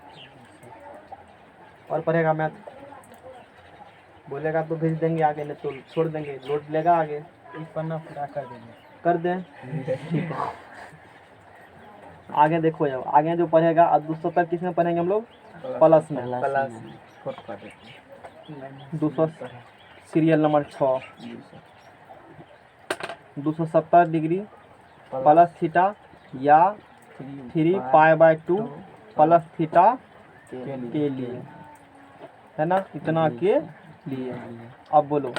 और पढ़ेगा मैथ बोलेगा तो भेज देंगे आगे, नहीं तो छोड़ देंगे, लोड लेगा आगे। एक पन्ना पूरा कर देंगे, कर दें। आगे देखो, जब आगे जो पढ़ेगा अब 270 किस में पढ़ेंगे हम लोग? प्लस में। प्लस कोट कर देंगे 200 serial number 6 270 degree plus theta या 3 π/2 प्लस थीटा के लिए, है ना, इतना के लिए। अब बोलो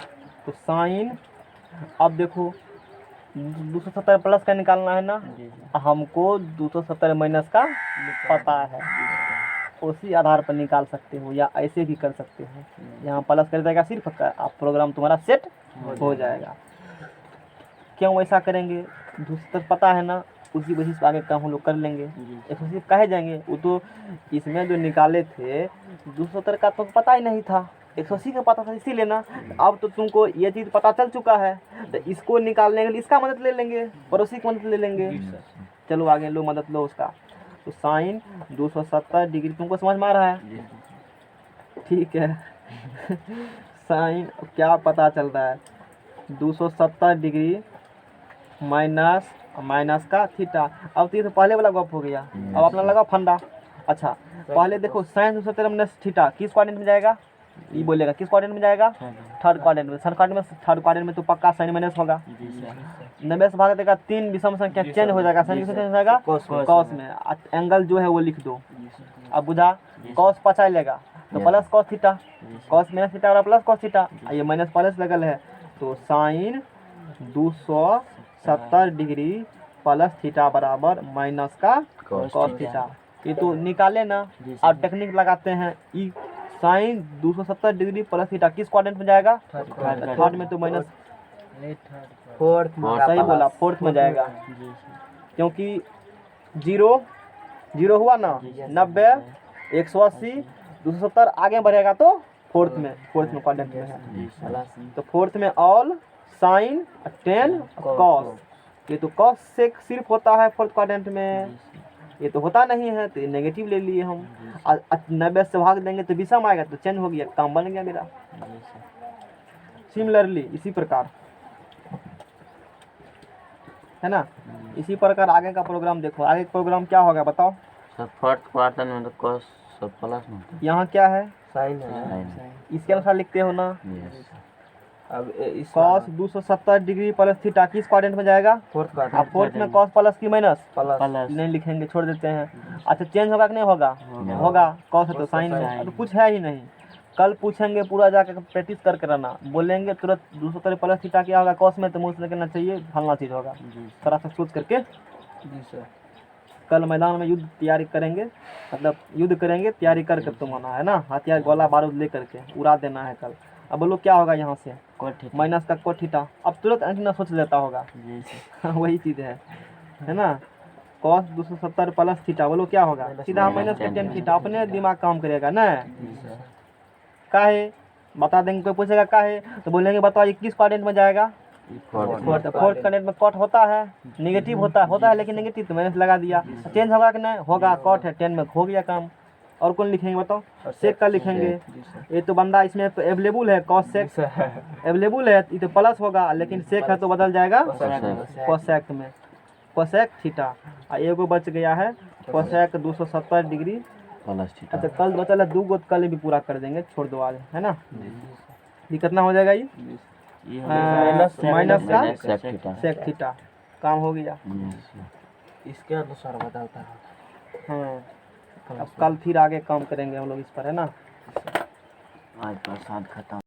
तो साइन अब देखो 270 प्लस का निकालना है ना, हमको 270 माइनस का पता है, उसी आधार पर निकाल सकते हो या ऐसे भी कर सकते हो। यहाँ प्लस कर देगा सिर्फ, आप प्रोग्राम तुम्हारा सेट हो जाएगा। क्यों ऐसा करेंगे, 270 पता है ना, उसी वजह से आगे काम हम लोग कर लेंगे। 180 कहे जाएंगे, वो तो इसमें जो निकाले थे 270 का तो पता ही नहीं था, 180 का पता था, इसीलिए ना। अब तो तुमको ये चीज़ पता चल चुका है, तो इसको निकालने के लिए इसका मदद ले लेंगे, पड़ोसी की मदद ले लेंगे। चलो आगे लो, मदद लो उसका। तो साइन 270 डिग्री तुमको समझ में आ रहा है? ठीक है। साइन क्या पता चल रहा है, 270 डिग्री माइनस माइनस का थीटा। अब तो ये तो पहले वाला गप हो गया, अब अपना लगाओ फंडा। अच्छा पहले देखो साइन 270 माइनस थीटा किस क्वाड्रेंट में जाएगा, ये बोलेगा किस क्वाड्रेंट में जाएगा, थर्ड क्वाड्रेंट में। थर्ड क्वाड्रेंट में तो पक्का साइन माइनस होगा। 90 से भाग देगा, 3 विषम संख्या चेंज हो जाएगा, साइन चेंज हो जाएगा कॉस में। एंगल जो है वो लिख दो। अब बुझा, कॉस पचा लेगा तो plus cos theta, cos minus theta और प्लस कॉस थीटा, ये माइनस प्लस लगल है, तो साइन 270 डिग्री प्लस थीटा बराबर माइनस का कॉस थीटा। ये तो निकाले ना, और टेक्निक लगाते हैं। ई साइन 270 डिग्री प्लस थीटा किस क्वाड्रेंट में जाएगा, थर्ड में, तो माइनस फोर्थ सही बोला, फोर्थ में जाएगा, क्योंकि 0 हुआ ना, 90 180 270 आगे बढ़ेगा तो फोर्थ में क्वाड्रेंट में है। तो फोर्थ में ऑल साइन 10 कॉस, ये तो कॉस से सिर्फ होता है फोर्थ क्वाड्रेंट में, ये तो होता नहीं है, तो ये नेगेटिव ले लिए हम। 90 से भाग देंगे तो विषम आएगा, तो चेंज हो गया, काम बन गया मेरा। सिमिलरली इसी प्रकार है ना, इसी प्रकार आगे का प्रोग्राम देखो। आगे का प्रोग्राम क्या होगा बताओ। सब फोर्थ क्वार्टर में तो कॉस सब प्लस में होता यहाँ क्या है, साइन है। है। इसके अनुसार लिखते हो ना। यस। अब इस कॉस 270 डिग्री प्लस थीटा किस क्वाड्रेंट में जाएगा, फोर्थ अब क्वाड्रेंट फोर्थ में कॉस प्लस की माइनस प्लस प्लस नहीं लिखेंगे, छोड़ देते हैं। अच्छा चेंज होगा कि नहीं होगा, होगा, कॉस है तो साइन है, तो कुछ है ही नहीं। कल पूछेंगे, पूरा जाकर प्रैक्टिस करके रहना, बोलेंगे तुरंत 270 प्लस थीटा क्या होगा कॉस में, तो मुँह से निकलना चाहिए फलना चीज़ होगा। थोड़ा सा सोच करके जी सर। कल मैदान में युद्ध तैयारी करेंगे, मतलब युद्ध करेंगे, तैयारी करके तुम आना है ना, हथियार गोला बारूद ले करके उड़ा देना है कल। अब बोलो क्या होगा यहाँ से, माइनस का कोट थीटा। अब तुरंत एंटीना सोच लेता होगा। वही चीज़ है ना, कॉस 270 प्लस थीटा, बोलो क्या होगा, सीधा माइनस का 10 थीटा। अपने दिमाग काम करेगा ना, काहे बता देंगे, कोई पूछेगा काहे तो बोलेंगे बताओ ये किस क्वाड्रेंट में जाएगा, फोर्थ क्वाड्रेंट में। कॉट होता है, नेगेटिव होता है लेकिन नेगेटिव तो माइनस लगा दिया। चेंज होगा कि नहीं होगा, कॉट है 10 में, हो गया काम। और कौन लिखेंगे बताओ, सेक का लिखेंगे। ये तो बंदा इसमें अवेलेबल है, कॉस सेक अवेलेबल है, ये तो प्लस होगा, लेकिन सेक है तो बदल जाएगा कोसेक में, कोसेक थीटा। एगो बच गया है कोसेक 270 डिग्री प्लस थीटा। अच्छा कल बचल है 2 गो, कल भी पूरा कर देंगे, छोड़ दो आज, है ना। ये कितना हो जाएगा, ये माइनस का सेक थीटा। सेक थीटा, काम हो गया। इसके अनुसार बताता है। हाँ अब कल फिर आगे काम करेंगे हम लोग इस पर, है ना। आज प्रसाद खत्म।